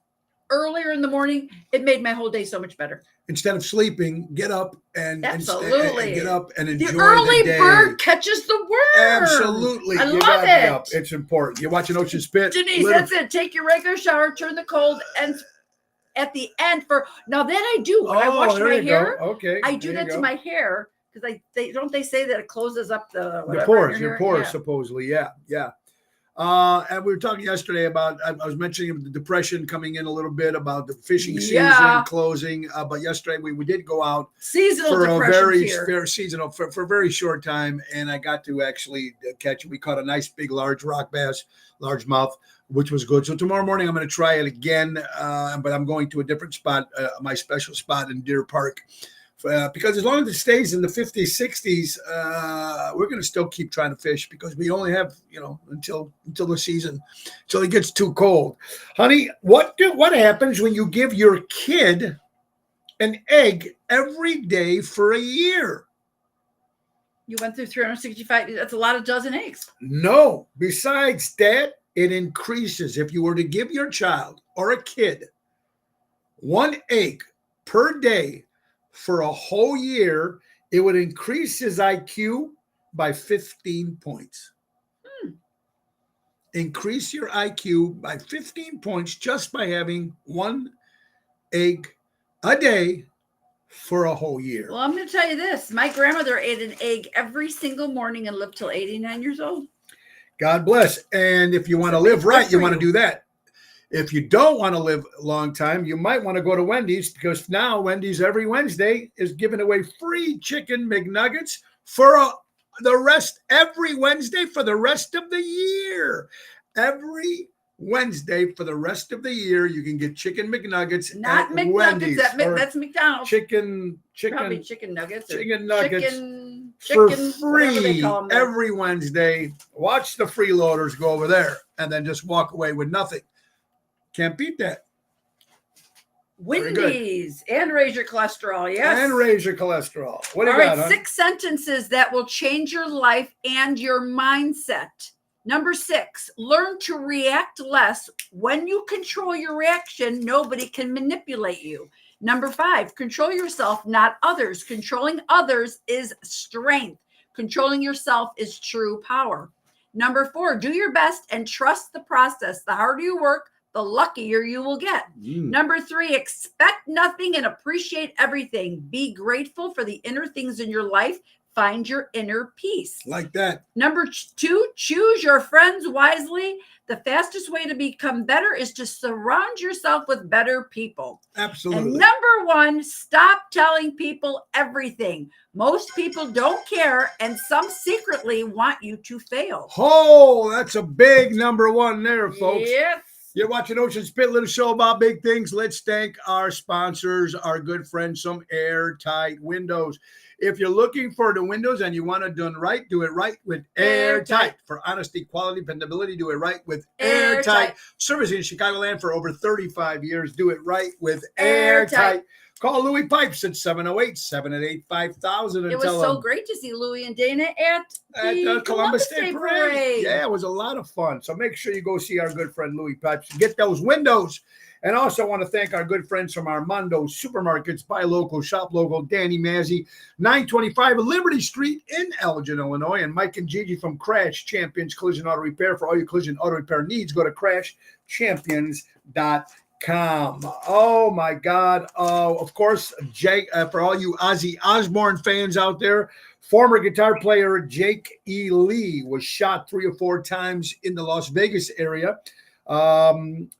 earlier in the morning, it made my whole day so much better. Instead of sleeping, get up and Absolutely. get up and enjoy The early day. bird catches the worm. Absolutely. I You love gotta get it. up. It's important. You're watching Ocean Spit. Denise, that's it. Take your regular shower, turn the cold, and at the end now then I do when I wash there my you go. hair. Okay. I do there you that to go. my hair because they say that it closes up the Your whatever pores, Yeah. supposedly. Yeah. And we were talking yesterday about, I was mentioning the depression coming in a little bit about the fishing season Yeah. closing. But yesterday we did go out Seasonal for a depression here. very seasonal, for a very short time. And I got to actually we caught a nice big, large rock bass, largemouth, which was good. So tomorrow morning I'm going to try it again. But I'm going to a different spot, my special spot in Deer Park. Because as long as it stays in the 50s, 60s, we're going to still keep trying to fish because we only have, until the season, until it gets too cold. Honey, what happens when you give your kid an egg every day for a year? You went through 365. That's a lot of dozen eggs. No, besides that, it increases. If you were to give your child or a kid 1 egg per day for a whole year, it would increase his IQ by 15 points. Increase your IQ by 15 points just by having 1 egg a day for a whole year. Well, I'm going to tell you this. My grandmother ate an egg every single morning and lived till 89 years old. God bless. And if you want to live right, you want to do that. If you don't want to live a long time, you might want to go to Wendy's, because now Wendy's every Wednesday is giving away free chicken McNuggets for every Wednesday for the rest of the year. Every Wednesday for the rest of the year, you can get chicken McNuggets Not at McNuggets. Wendy's. That's McDonald's. Probably Chicken chicken nuggets. chicken nuggets for for whatever they free call them there. every Wednesday. Watch the freeloaders go over there and then just walk away with nothing. Can't beat that. Very good. Wendy's and raise your cholesterol. Yes. And raise your cholesterol. What do All you right, got, hon? 6 sentences that will change your life and your mindset. Number 6, learn to react less. When you control your reaction, nobody can manipulate you. Number 5, control yourself, not others. Controlling others is strength. Controlling yourself is true power. Number 4, do your best and trust the process. The harder you work, the luckier you will get. Number 3, expect nothing and appreciate everything. Be grateful for the inner things in your life. Find your inner peace. Like that. Number 2, choose your friends wisely. The fastest way to become better is to surround yourself with better people. Absolutely. And number 1, stop telling people everything. Most people don't care, and some secretly want you to fail. Oh, that's a big number 1 there, folks. Yes. You're watching Ocean Spit, little show about big things. Let's thank our sponsors, our good friends, some Airtight Windows. If you're looking for the windows and you want it done right, do it right with Airtight. For honesty, quality, dependability, do it right with Airtight. Servicing Chicagoland for over 35 years, do it right with Airtight. Call Louis Pipes at 708-788-5000 and It was tell so them great to see Louie and Dana at the Columbus Day Parade. Yeah, it was a lot of fun. So make sure you go see our good friend Louis Pipes and get those windows. And also want to thank our good friends from Armando Supermarkets, buy local, shop local, Danny Mazzi, 925 Liberty Street in Elgin, Illinois, and Mike and Gigi from Crash Champions Collision Auto Repair. For all your collision auto repair needs, go to crashchampions.com. Oh my God. Of course, Jake, for all you Ozzy Osbourne fans out there, former guitar player Jake E. Lee was shot 3 or 4 times in the Las Vegas area.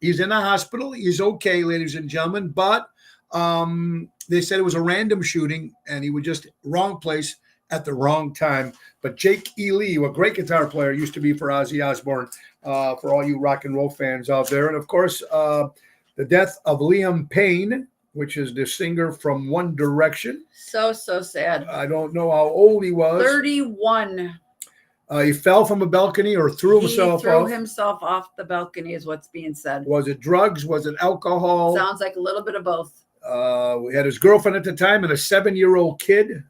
He's in a hospital. He's okay, ladies and gentlemen, but they said it was a random shooting and he was just wrong place at the wrong time. But Jake E. Lee, a great guitar player, used to be for Ozzy Osbourne, for all you rock and roll fans out there. And of course, the death of Liam Payne, which is the singer from One Direction. So sad. I don't know how old he was. 31. He fell from a balcony or threw himself He threw off. himself off the balcony is what's being said. Was it drugs? Was it alcohol? Sounds like a little bit of both. We had his girlfriend at the time and a 7-year-old kid.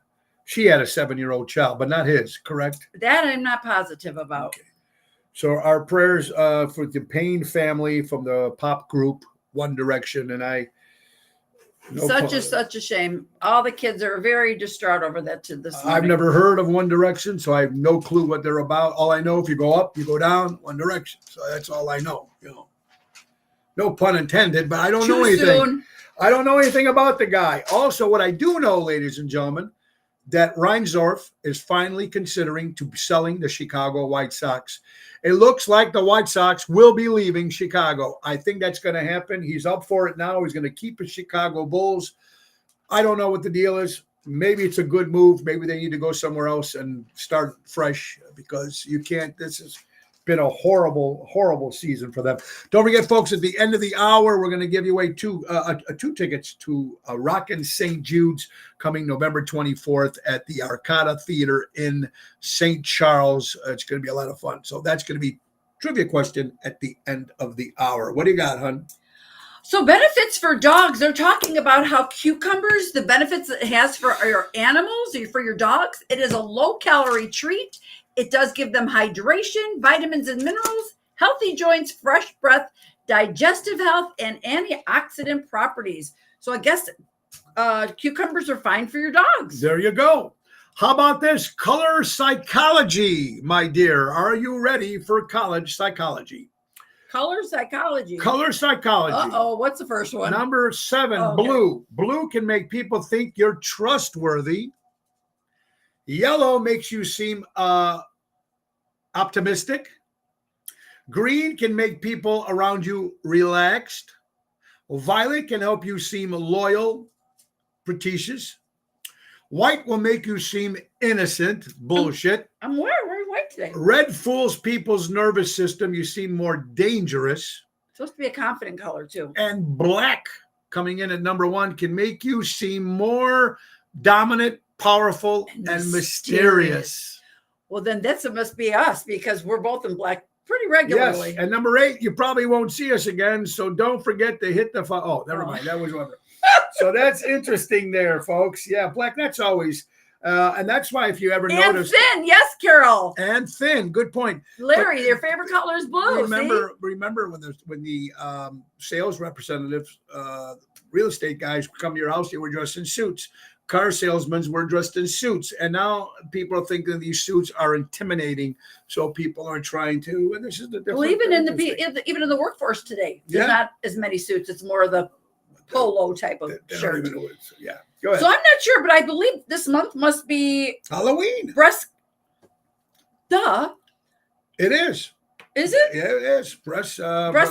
She had a 7-year-old child, but not his, correct? That I'm not positive about. Okay. So our prayers for the Payne family from the pop group One Direction, and Such a shame. All the kids are very distraught over that to this morning. I've never heard of One Direction, so I have no clue what they're about. All I know, if you go up, you go down, One Direction. So that's all I know. No pun intended, but I don't know anything. Soon. I don't know anything about the guy. Also, what I do know, ladies and gentlemen, that Reinsdorf is finally considering selling the Chicago White Sox. It looks like the White Sox will be leaving Chicago. I think that's going to happen. He's up for it now. He's going to keep the Chicago Bulls. I don't know what the deal is. Maybe it's a good move. Maybe they need to go somewhere else and start fresh, because you can't. This has been a horrible, horrible season for them. Don't forget, folks, at the end of the hour, we're going to give you away two tickets to Rockin' St. Jude's coming November 24th at the Arcada Theater in St. Charles. It's going to be a lot of fun. So that's going to be trivia question at the end of the hour. What do you got, hon? So benefits for dogs, they're talking about how cucumbers, the benefits it has for your animals or for your dogs. It is a low-calorie treat. It does give them hydration, vitamins and minerals, healthy joints, fresh breath, digestive health, and antioxidant properties. So I guess cucumbers are fine for your dogs. There you go. How about this? Color psychology, my dear. Are you ready for college psychology? Color psychology. Color psychology. Uh-oh, what's the first one? Number 7, Okay. blue. Blue can make people think you're trustworthy. Yellow makes you seem optimistic. Green can make people around you relaxed. Violet can help you seem loyal, pretentious. White will make you seem innocent. Bullshit. I'm wearing white today. Red fools people's nervous system. You seem more dangerous. Supposed to be a confident color too. And black, coming in at number 1, can make you seem more dominant, powerful, and mysterious. Well, then that must be us because we're both in black pretty Yes. regularly. And number 8, you probably won't see us again. So don't forget to hit the oh, never mind. That was one. So that's interesting there, folks. Yeah, black, that's always and that's why if you ever And notice thin, yes, Carol. and thin, good point. Larry, your favorite color is blue. Remember when the sales representatives, real estate guys come to your house, they were dressed in suits. Car salesmen were dressed in suits, and now people are thinking these suits are intimidating. So people are trying to, and this is the difference. Well, even in the workforce today, there's Yeah. not as many suits. It's more of the polo type of They don't shirt. even know what it's- yeah, go ahead. So I'm not sure, but I believe this month must be Halloween. breast. Duh, It is. is it Yeah, it is. breast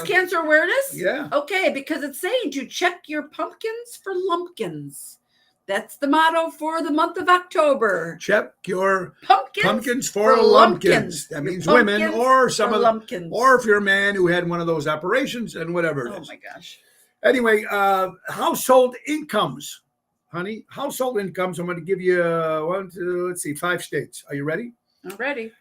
cancer awareness? Yeah. Okay, because it's saying to check your pumpkins for lumpkins. That's the motto for the month of October. Check your Pumpkins, pumpkins for for lumpkins. lumpkins. That Your means women pumpkins or some for of lumpkins. or if you're a man who had one of those operations and whatever it Oh is. my gosh. Anyway, household incomes, honey. Household incomes. I'm going to give you 5 states. Are you ready? I'm ready.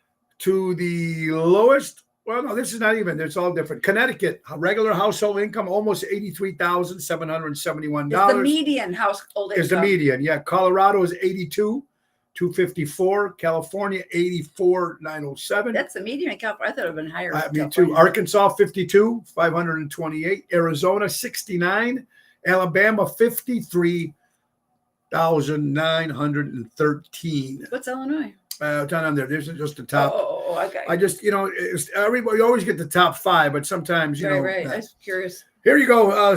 To the lowest. Well, no, this is not even. It's all different. Connecticut, regular household income, almost $83,771. It's the median household income. Is the median. Yeah. Colorado is 82,254. California, 84,907. That's the median in California. I thought it would have been higher. in Me too. California. Arkansas, 52, 528. Arizona, 69. Alabama, 53,913. What's Illinois? Down on there. This is just the top. Okay. I just, everybody, you always get the top 5, but sometimes, right. I was curious. Here you go.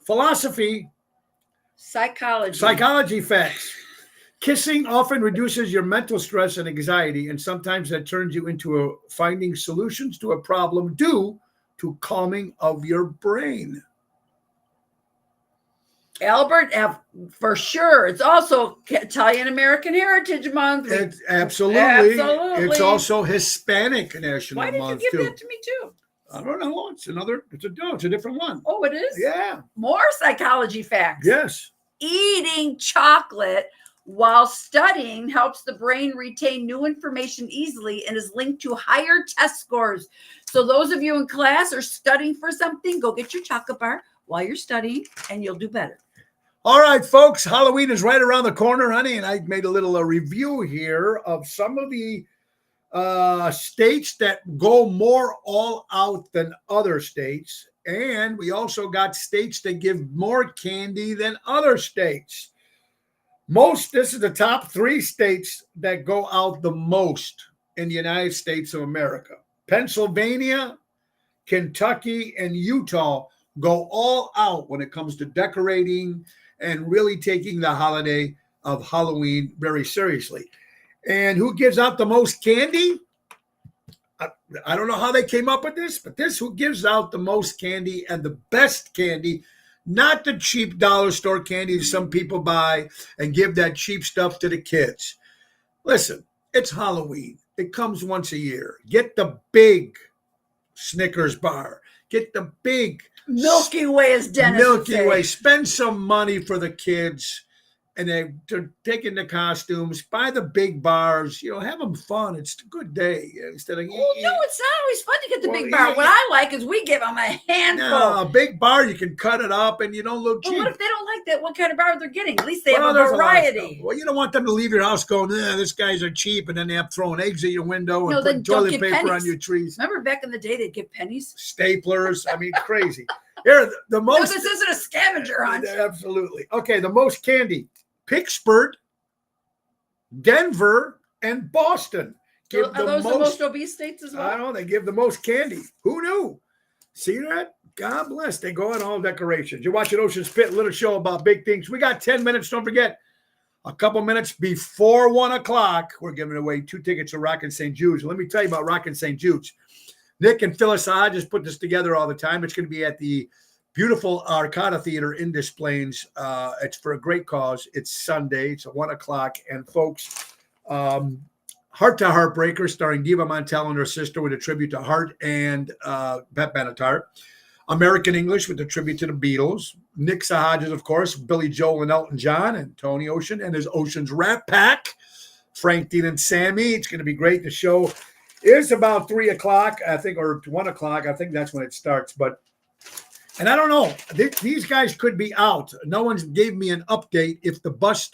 Philosophy, psychology facts. Kissing often reduces your mental stress and anxiety, and sometimes that turns you into finding solutions to a problem due to calming of your brain. Albert F. For sure. It's also Italian American Heritage Month. It's absolutely. Absolutely. It's also Hispanic National Why did Month you give too. that to me too? I don't know. It's a different one. Oh, it is? Yeah. More psychology facts. Yes. Eating chocolate while studying helps the brain retain new information easily and is linked to higher test scores. So those of you in class are studying for something, go get your chocolate bar while you're studying and you'll do better. All right, folks, Halloween is right around the corner, honey, and I made a little review here of some of the states that go more all out than other states, and we also got states that give more candy than other states. This is the top 3 states that go out the most in the United States of America. Pennsylvania, Kentucky, and Utah go all out when it comes to decorating and really taking the holiday of Halloween very seriously. And who gives out the most candy? I don't know how they came up with this, but who gives out the most candy and the best candy, not the cheap dollar store candy that some people buy and give that cheap stuff to the kids. Listen, it's Halloween. It comes once a year. Get the big Snickers bar. Get the big Milky Way, as Dennis would Milky say. Way. Spend some money for the kids and they're taking the costumes, buy the big bars, have them fun. It's a good day instead of. Oh, no, it's not always fun to get the Well, big bar. yeah, What I like is we give them a handful. No, a big bar, you can cut it up and you don't look But cheap. what if they don't like that? What kind of bar they're getting? At least they Well, have there's a a lot of variety. stuff. Well, you don't want them to leave your house going, this guys are cheap, and then they have throwing eggs at your window and No, then putting don't toilet give paper pennies. on your trees. Remember back in the day, they'd give pennies? Staplers. I mean, crazy. Here, the No, most. this isn't a scavenger hunt. Absolutely. Okay, the most candy. Pittsburgh, Denver, and Boston give Are those the most obese states as I well? don't know. They give the most candy. Who knew? See that? God bless. They go on all decorations. You're watching Ocean's Pit, little show about big things. We got 10 minutes. Don't forget, a couple minutes before 1 o'clock, we're giving away 2 tickets to Rockin' St. Jude's. Let me tell you about Rockin' St. Jude's. Nick and Phyllis just put this together all the time. It's going to be at the beautiful Arcada Theater in Des Plaines. It's for a great cause. It's Sunday. It's at 1 o'clock. And folks, Heart to Heartbreaker, starring Diva Montel and her sister, with a tribute to Heart and Pat Benatar. American English with a tribute to the Beatles. Nick Sahajas, of course, Billy Joel and Elton John, and Tony Ocean and his Ocean's Rat Pack. Frank, Dean, and Sammy. It's going to be great. The show is about 3 o'clock, I think, or 1 o'clock. I think that's when it starts. And I don't know. These guys could be out. No one's gave me an update if the bus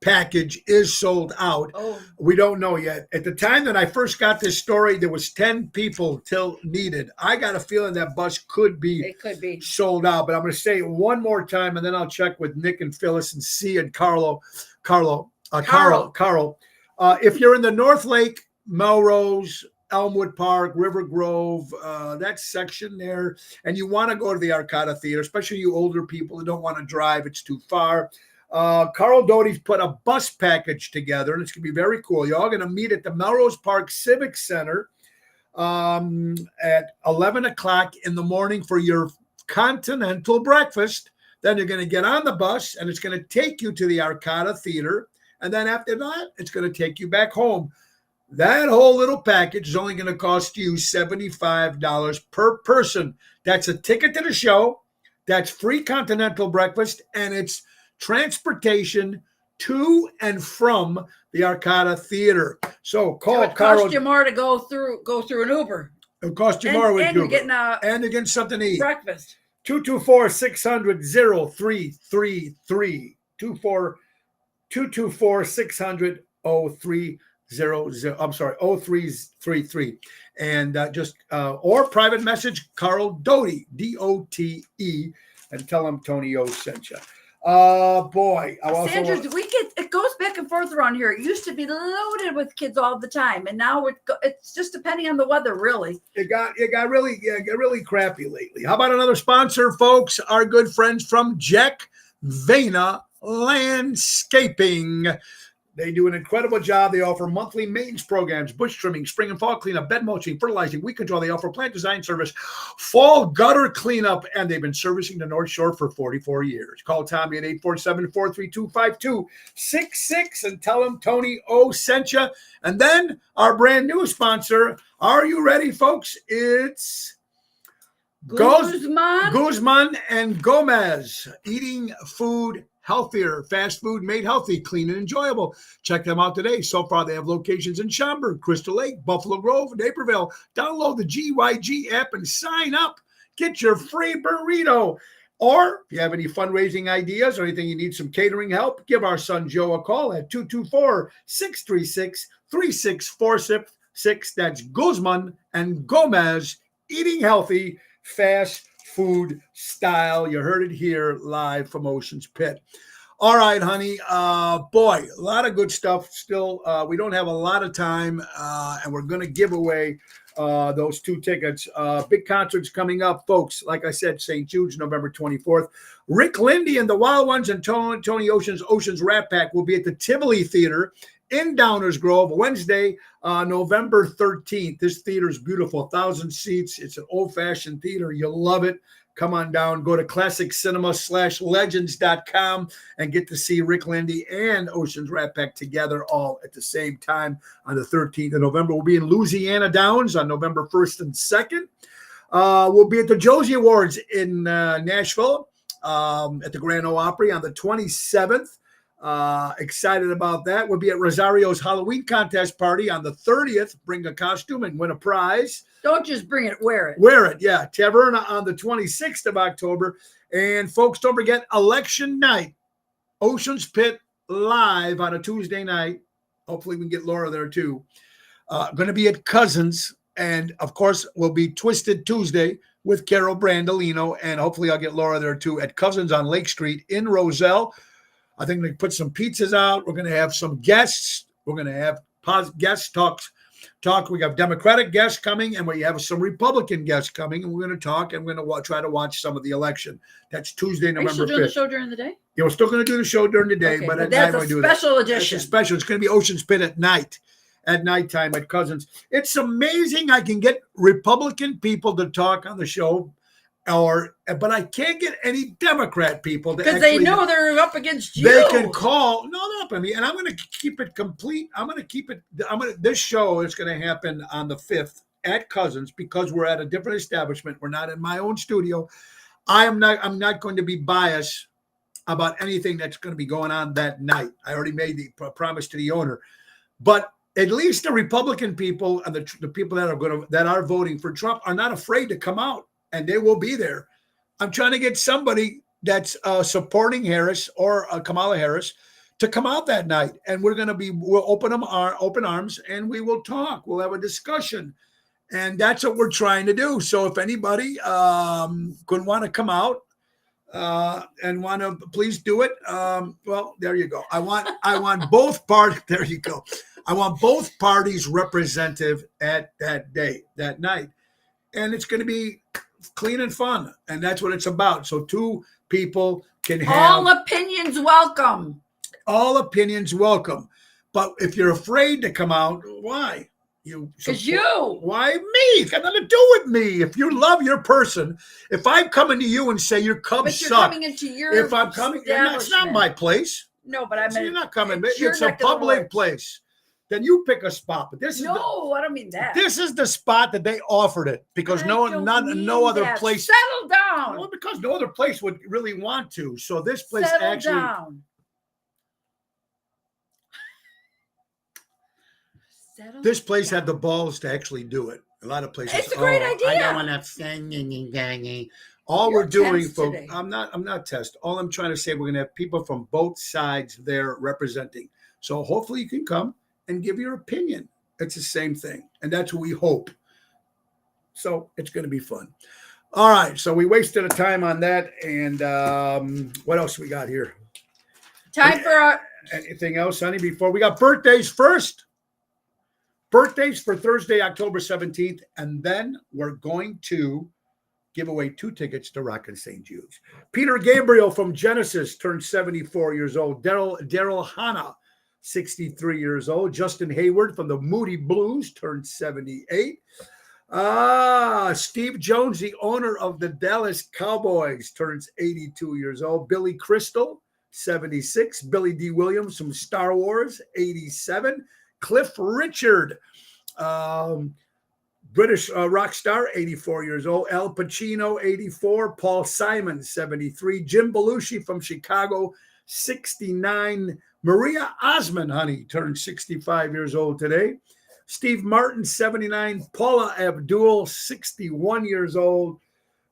package is sold out. Oh, We don't know yet. At the time that I first got this story, there was 10 people till needed. I got a feeling that bus could be it could be. sold out, but I'm going to say it one more time, and then I'll check with Nick and Phyllis and C and Carl. If you're in the North Lake, Melrose, Elmwood Park, River Grove, that section there, and you want to go to the Arcada Theater, especially you older people who don't want to drive, it's too far. Carl Doty's put a bus package together, and it's going to be very cool. You're all going to meet at the Melrose Park Civic Center at 11 o'clock in the morning for your continental breakfast. Then you're going to get on the bus, and it's going to take you to the Arcada Theater. And then after that, it's going to take you back home. That whole little package is only going to cost you $75 per person. That's a ticket to the show. That's free continental breakfast, and it's transportation to and from the Arcada Theater. So call It would Carl. cost you more to go through an Uber. It'll cost you And, more with and you're Uber. getting a And you're getting something to eat. breakfast. 224-600-0333. 224-600-0333. I'm sorry, 0333. And or private message Carl Doty, D-O-T-E, and tell him Tony O sent you. Boy. Sandra, it goes back and forth around here. It used to be loaded with kids all the time, and now it's just depending on the weather, really. It got really crappy lately. How about another sponsor, folks? Our good friends from Jack Vena Landscaping. They do an incredible job. They offer monthly maintenance programs, bush trimming, spring and fall cleanup, bed mulching, fertilizing, weed control. They offer plant design service, fall gutter cleanup, and they've been servicing the North Shore for 44 years. Call Tommy at 847-432-5266 and tell him Tony O sent you. And then our brand new sponsor, are you ready, folks? It's Guzman and Gomez, eating food healthier, fast food made healthy, clean and enjoyable. Check them out today. So far, they have locations in Schaumburg, Crystal Lake, Buffalo Grove, Naperville. Download the GYG app and sign up. Get your free burrito. Or if you have any fundraising ideas or anything you need some catering help, give our son Joe a call at 224-636-3646. That's Guzman and Gomez, eating healthy, fast food style. You heard it here live from Ocean's Pit. All right, honey. Boy, a lot of good stuff still. We don't have a lot of time, and we're going to give away those 2 tickets. Big concerts coming up, folks. Like I said, St. Jude's, November 24th. Rick Lindy and the Wild Ones and Tony Ocean's Rat Pack will be at the Tivoli Theater in Downers Grove, Wednesday, November 13th. This theater is beautiful, 1,000 seats. It's an old-fashioned theater. You'll love it. Come on down. Go to classiccinema/legends.com and get to see Rick Lindy and Ocean's Rat Pack together all at the same time on the 13th of November. We'll be in Louisiana Downs on November 1st and 2nd. We'll be at the Josie Awards in Nashville at the Grand Ole Opry on the 27th. Excited about that. We'll be at Rosario's Halloween contest party on the 30th. Bring a costume and win a prize. Don't just bring it, wear it. Wear it, yeah. Taverna on the 26th of October. And folks, don't forget election night. Oceans Pit live on a Tuesday night. Hopefully we can get Laura there too. Going to be at Cousins. And of course, we'll be Twisted Tuesday with Carol Brandolino. And hopefully I'll get Laura there too at Cousins on Lake Street in Roselle. I think they put some pizzas out. We're going to have some guests. We're going to have guest talks. We have Democratic guests coming, and we have some Republican guests coming, and we're going to talk, and we're going to try to watch some of the election. That's Tuesday, Are you November still doing the 5th. show during the day? Yeah, we're still going to do the show during the day, Okay, but at that's night a we do that. special It's edition. a special. It's going to be Ocean's Pit at night, at nighttime at Cousins. It's amazing I can get Republican people to talk on the show, but I can't get any Democrat people to Because they actually- know they're up against you. they can call. No, they're up at me, and I'm going to keep it complete. This show is going to happen on the 5th at Cousins because we're at a different establishment. We're not in my own studio. I'm not going to be biased about anything that's going to be going on that night. I already made the promise to the owner, but at least the Republican people and the people that are voting for Trump are not afraid to come out, and they will be there. I'm trying to get somebody that's supporting Harris or Kamala Harris to come out that night, and we'll open arms, and we will talk. We'll have a discussion, and that's what we're trying to do. So if anybody could want to come out and want to, please do it. Well, there you go. I want both parties. There you go. I want both parties representative at that night, and it's going to be clean and fun, and that's what it's about. So two people can have All opinions welcome. all opinions welcome. But if you're afraid to come out, why? Because you. Why me? It's got nothing to do with me. If you love your person, if I'm coming to you and say your Cubs But you're suck, coming into your if I'm coming, it's not my place. No, but I So mean, you're not coming. it's your It's a neck of the public woods. place. Then you pick a spot. But this is No, I don't mean that. this is the spot that they offered it because I no don't mean other that. place. Settle down. Well, because no other place would really want to. So this place Settle actually. down. Settle This place down. had the balls to actually do it. A lot of places. It's a great I idea. don't want to sing. All You're we're doing, tense folks. today. I'm not test. All I'm trying to say, we're going to have people from both sides there representing. So hopefully you can come and give your opinion. It's the same thing, and that's what we hope. So it's going to be fun. All right. So we wasted a time on that, and what else we got here? Time for a Anything else, honey? Before we got birthdays first. Birthdays for Thursday, October 17th, and then we're going to give away 2 tickets to Rockin' St. Jude's. Peter Gabriel from Genesis turned 74 years old. Daryl Hannah, 63 years old. Justin Hayward from the Moody Blues turned 78. Steve Jones, the owner of the Dallas Cowboys, turns 82 years old. Billy Crystal, 76. Billy D. Williams from Star Wars, 87. Cliff Richard, British rock star, 84 years old. Al Pacino, 84. Paul Simon, 73. Jim Belushi from Chicago, 69. Maria Osmond, honey, turned 65 years old today. Steve Martin, 79. Paula Abdul, 61 years old.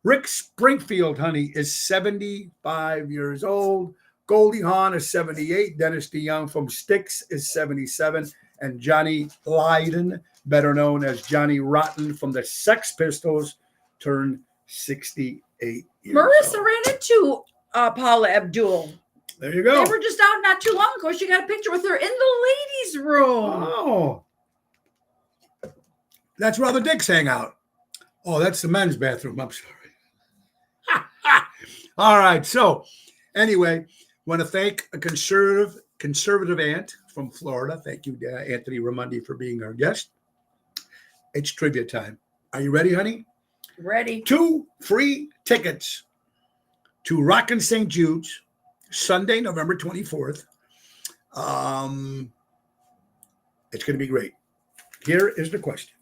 Rick Springfield, honey, is 75 years old. Goldie Hawn is 78. Dennis DeYoung from Styx is 77. And Johnny Lydon, better known as Johnny Rotten from the Sex Pistols, turned 68 years Marissa old. ran into Paula Abdul. There you go. They were just out not too long ago. She got a picture with her in the ladies' room. Oh. That's where the dicks hang out. Oh, that's the men's bathroom. I'm sorry. All right. So anyway, want to thank a conservative aunt from Florida. Thank you, Anthony Ramundi, for being our guest. It's trivia time. Are you ready, honey? Ready? 2 free tickets to Rockin' St. Jude's, Sunday, November 24th. It's going to be great. Here is the question.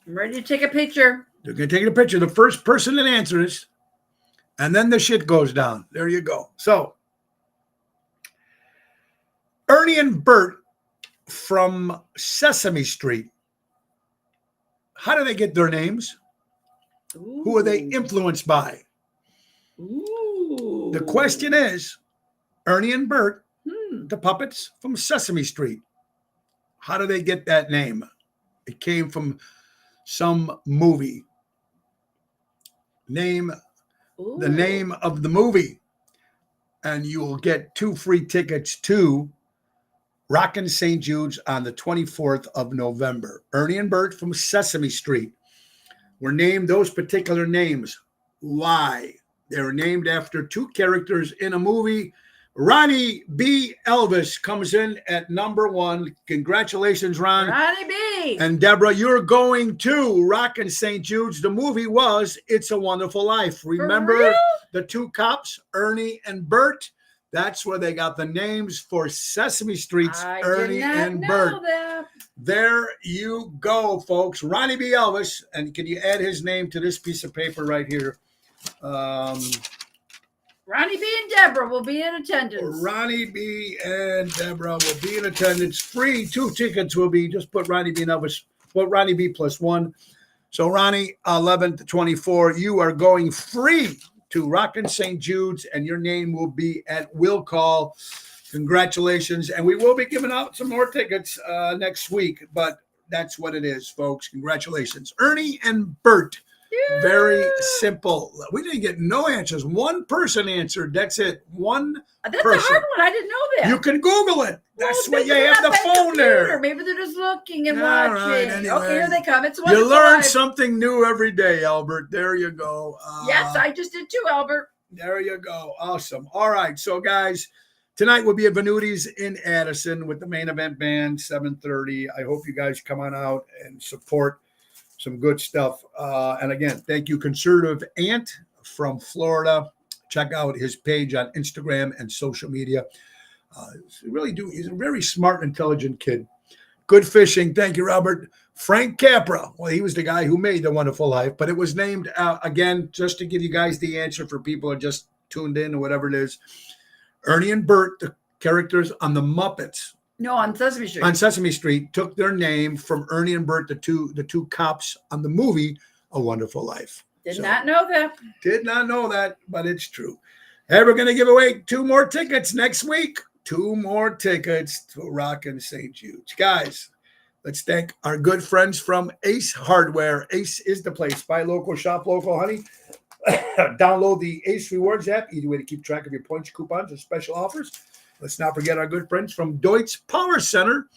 I'm ready to take a picture. They're going to take a picture. The first person that answers, and then the shit goes down. There you go. So, Ernie and Bert from Sesame Street. How do they get their names? Who are they influenced by? Ooh. The question is, Ernie and Bert, Hmm. the puppets from Sesame Street. How do they get that name? It came from some movie. Name the Ooh. name of the movie, and you will get 2 free tickets to Rockin' St. Jude's on the 24th of November. Ernie and Bert from Sesame Street were named those particular names. Why? They were named after 2 characters in a movie. Ronnie B. Elvis comes in at number 1. Congratulations, Ron. Ronnie B. And Deborah, you're going to Rockin' St. Jude's. The movie was It's a Wonderful Life. Remember real? the 2 cops, Ernie and Bert? That's where they got the names for Sesame Street's I Ernie did not and know Bert. that. There you go, folks. Ronnie B. Elvis. And can you add his name to this piece of paper right here? Ronnie B and Deborah will be in attendance. Ronnie B. and Deborah will be in attendance. Free 2 tickets will be, just put Ronnie B. and Elvis, put Ronnie B. +1. So Ronnie, 11 to 24, you are going free to Rockin' St. Jude's, and your name will be at will call. Congratulations. And we will be giving out some more tickets next week, but that's what it is, folks. Congratulations. Ernie and Bert. Very simple. We didn't get no answers. 1 person answered. That's it. 1 That's person. a hard one. I didn't know that. You can Google it. That's Well, what you maybe have they're the not by phone computer. there. Maybe they're just looking and All watching. right, anyway. Okay, here they come. It's You wonderful. learn Life. something new every day, Albert. There you go. Yes, I just did too, Albert. There you go. Awesome. All right. So, guys, tonight will be at Venuti's in Addison with the main event band, 7:30. I hope you guys come on out and support some good stuff. And again, thank you, Conservative Ant from Florida. Check out his page on Instagram and social media. He's a very smart, intelligent kid. Good fishing. Thank you, Robert. Frank Capra. Well, he was the guy who made The Wonderful Life, but it was named, again, just to give you guys the answer for people who are just tuned in or whatever it is. Ernie and Bert, the characters on the Muppets No, on Sesame Street. on Sesame Street, took their name from Ernie and Bert, the two cops on the movie A Wonderful Life. Did So, not know that. Did not know that, but it's true. Hey, we're going to give away 2 more tickets next week. 2 more tickets to Rockin' St. Jude's. Guys, let's thank our good friends from Ace Hardware. Ace is the place. Buy local, shop local, honey. Download the Ace Rewards app. Easy way to keep track of your points, coupons, and special offers. Let's not forget our good friends from Deutz Power Center,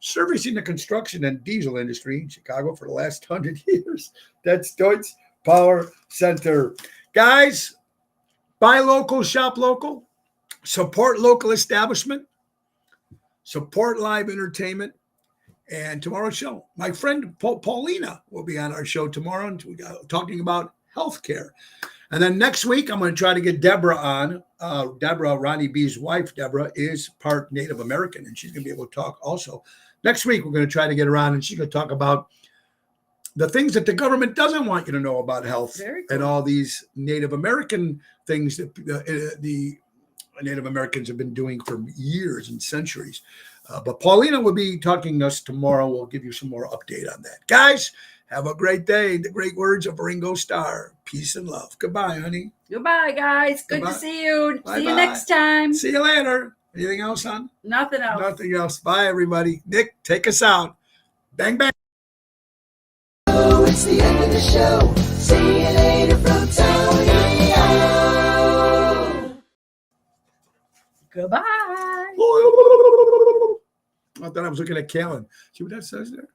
servicing the construction and diesel industry in Chicago for the last 100 years. That's Deutz Power Center. Guys, buy local, shop local, support local establishment, support live entertainment. And tomorrow's show, my friend Paulina will be on our show tomorrow, and we got talking about healthcare. And then next week, I'm going to try to get Deborah on. Deborah, Ronnie B's wife, Deborah, is part Native American, and she's going to be able to talk also. Next week, we're going to try to get her on, and she's going to talk about the things that the government doesn't want you to know about health. Very cool. And all these Native American things that the Native Americans have been doing for years and centuries. But Paulina will be talking to us tomorrow. We'll give you some more update on that. Guys, have a great day. The great words of Ringo Starr. Peace and love. Goodbye, honey. Goodbye, guys. Good Goodbye. to see you. See Bye-bye. you next time. See you later. Anything else, hon? Nothing else. Nothing else. Bye, everybody. Nick, take us out. Bang, bang. Oh, it's the end of the show. See you later from Tony. Goodbye. I thought I was looking at Callan. See what that says there?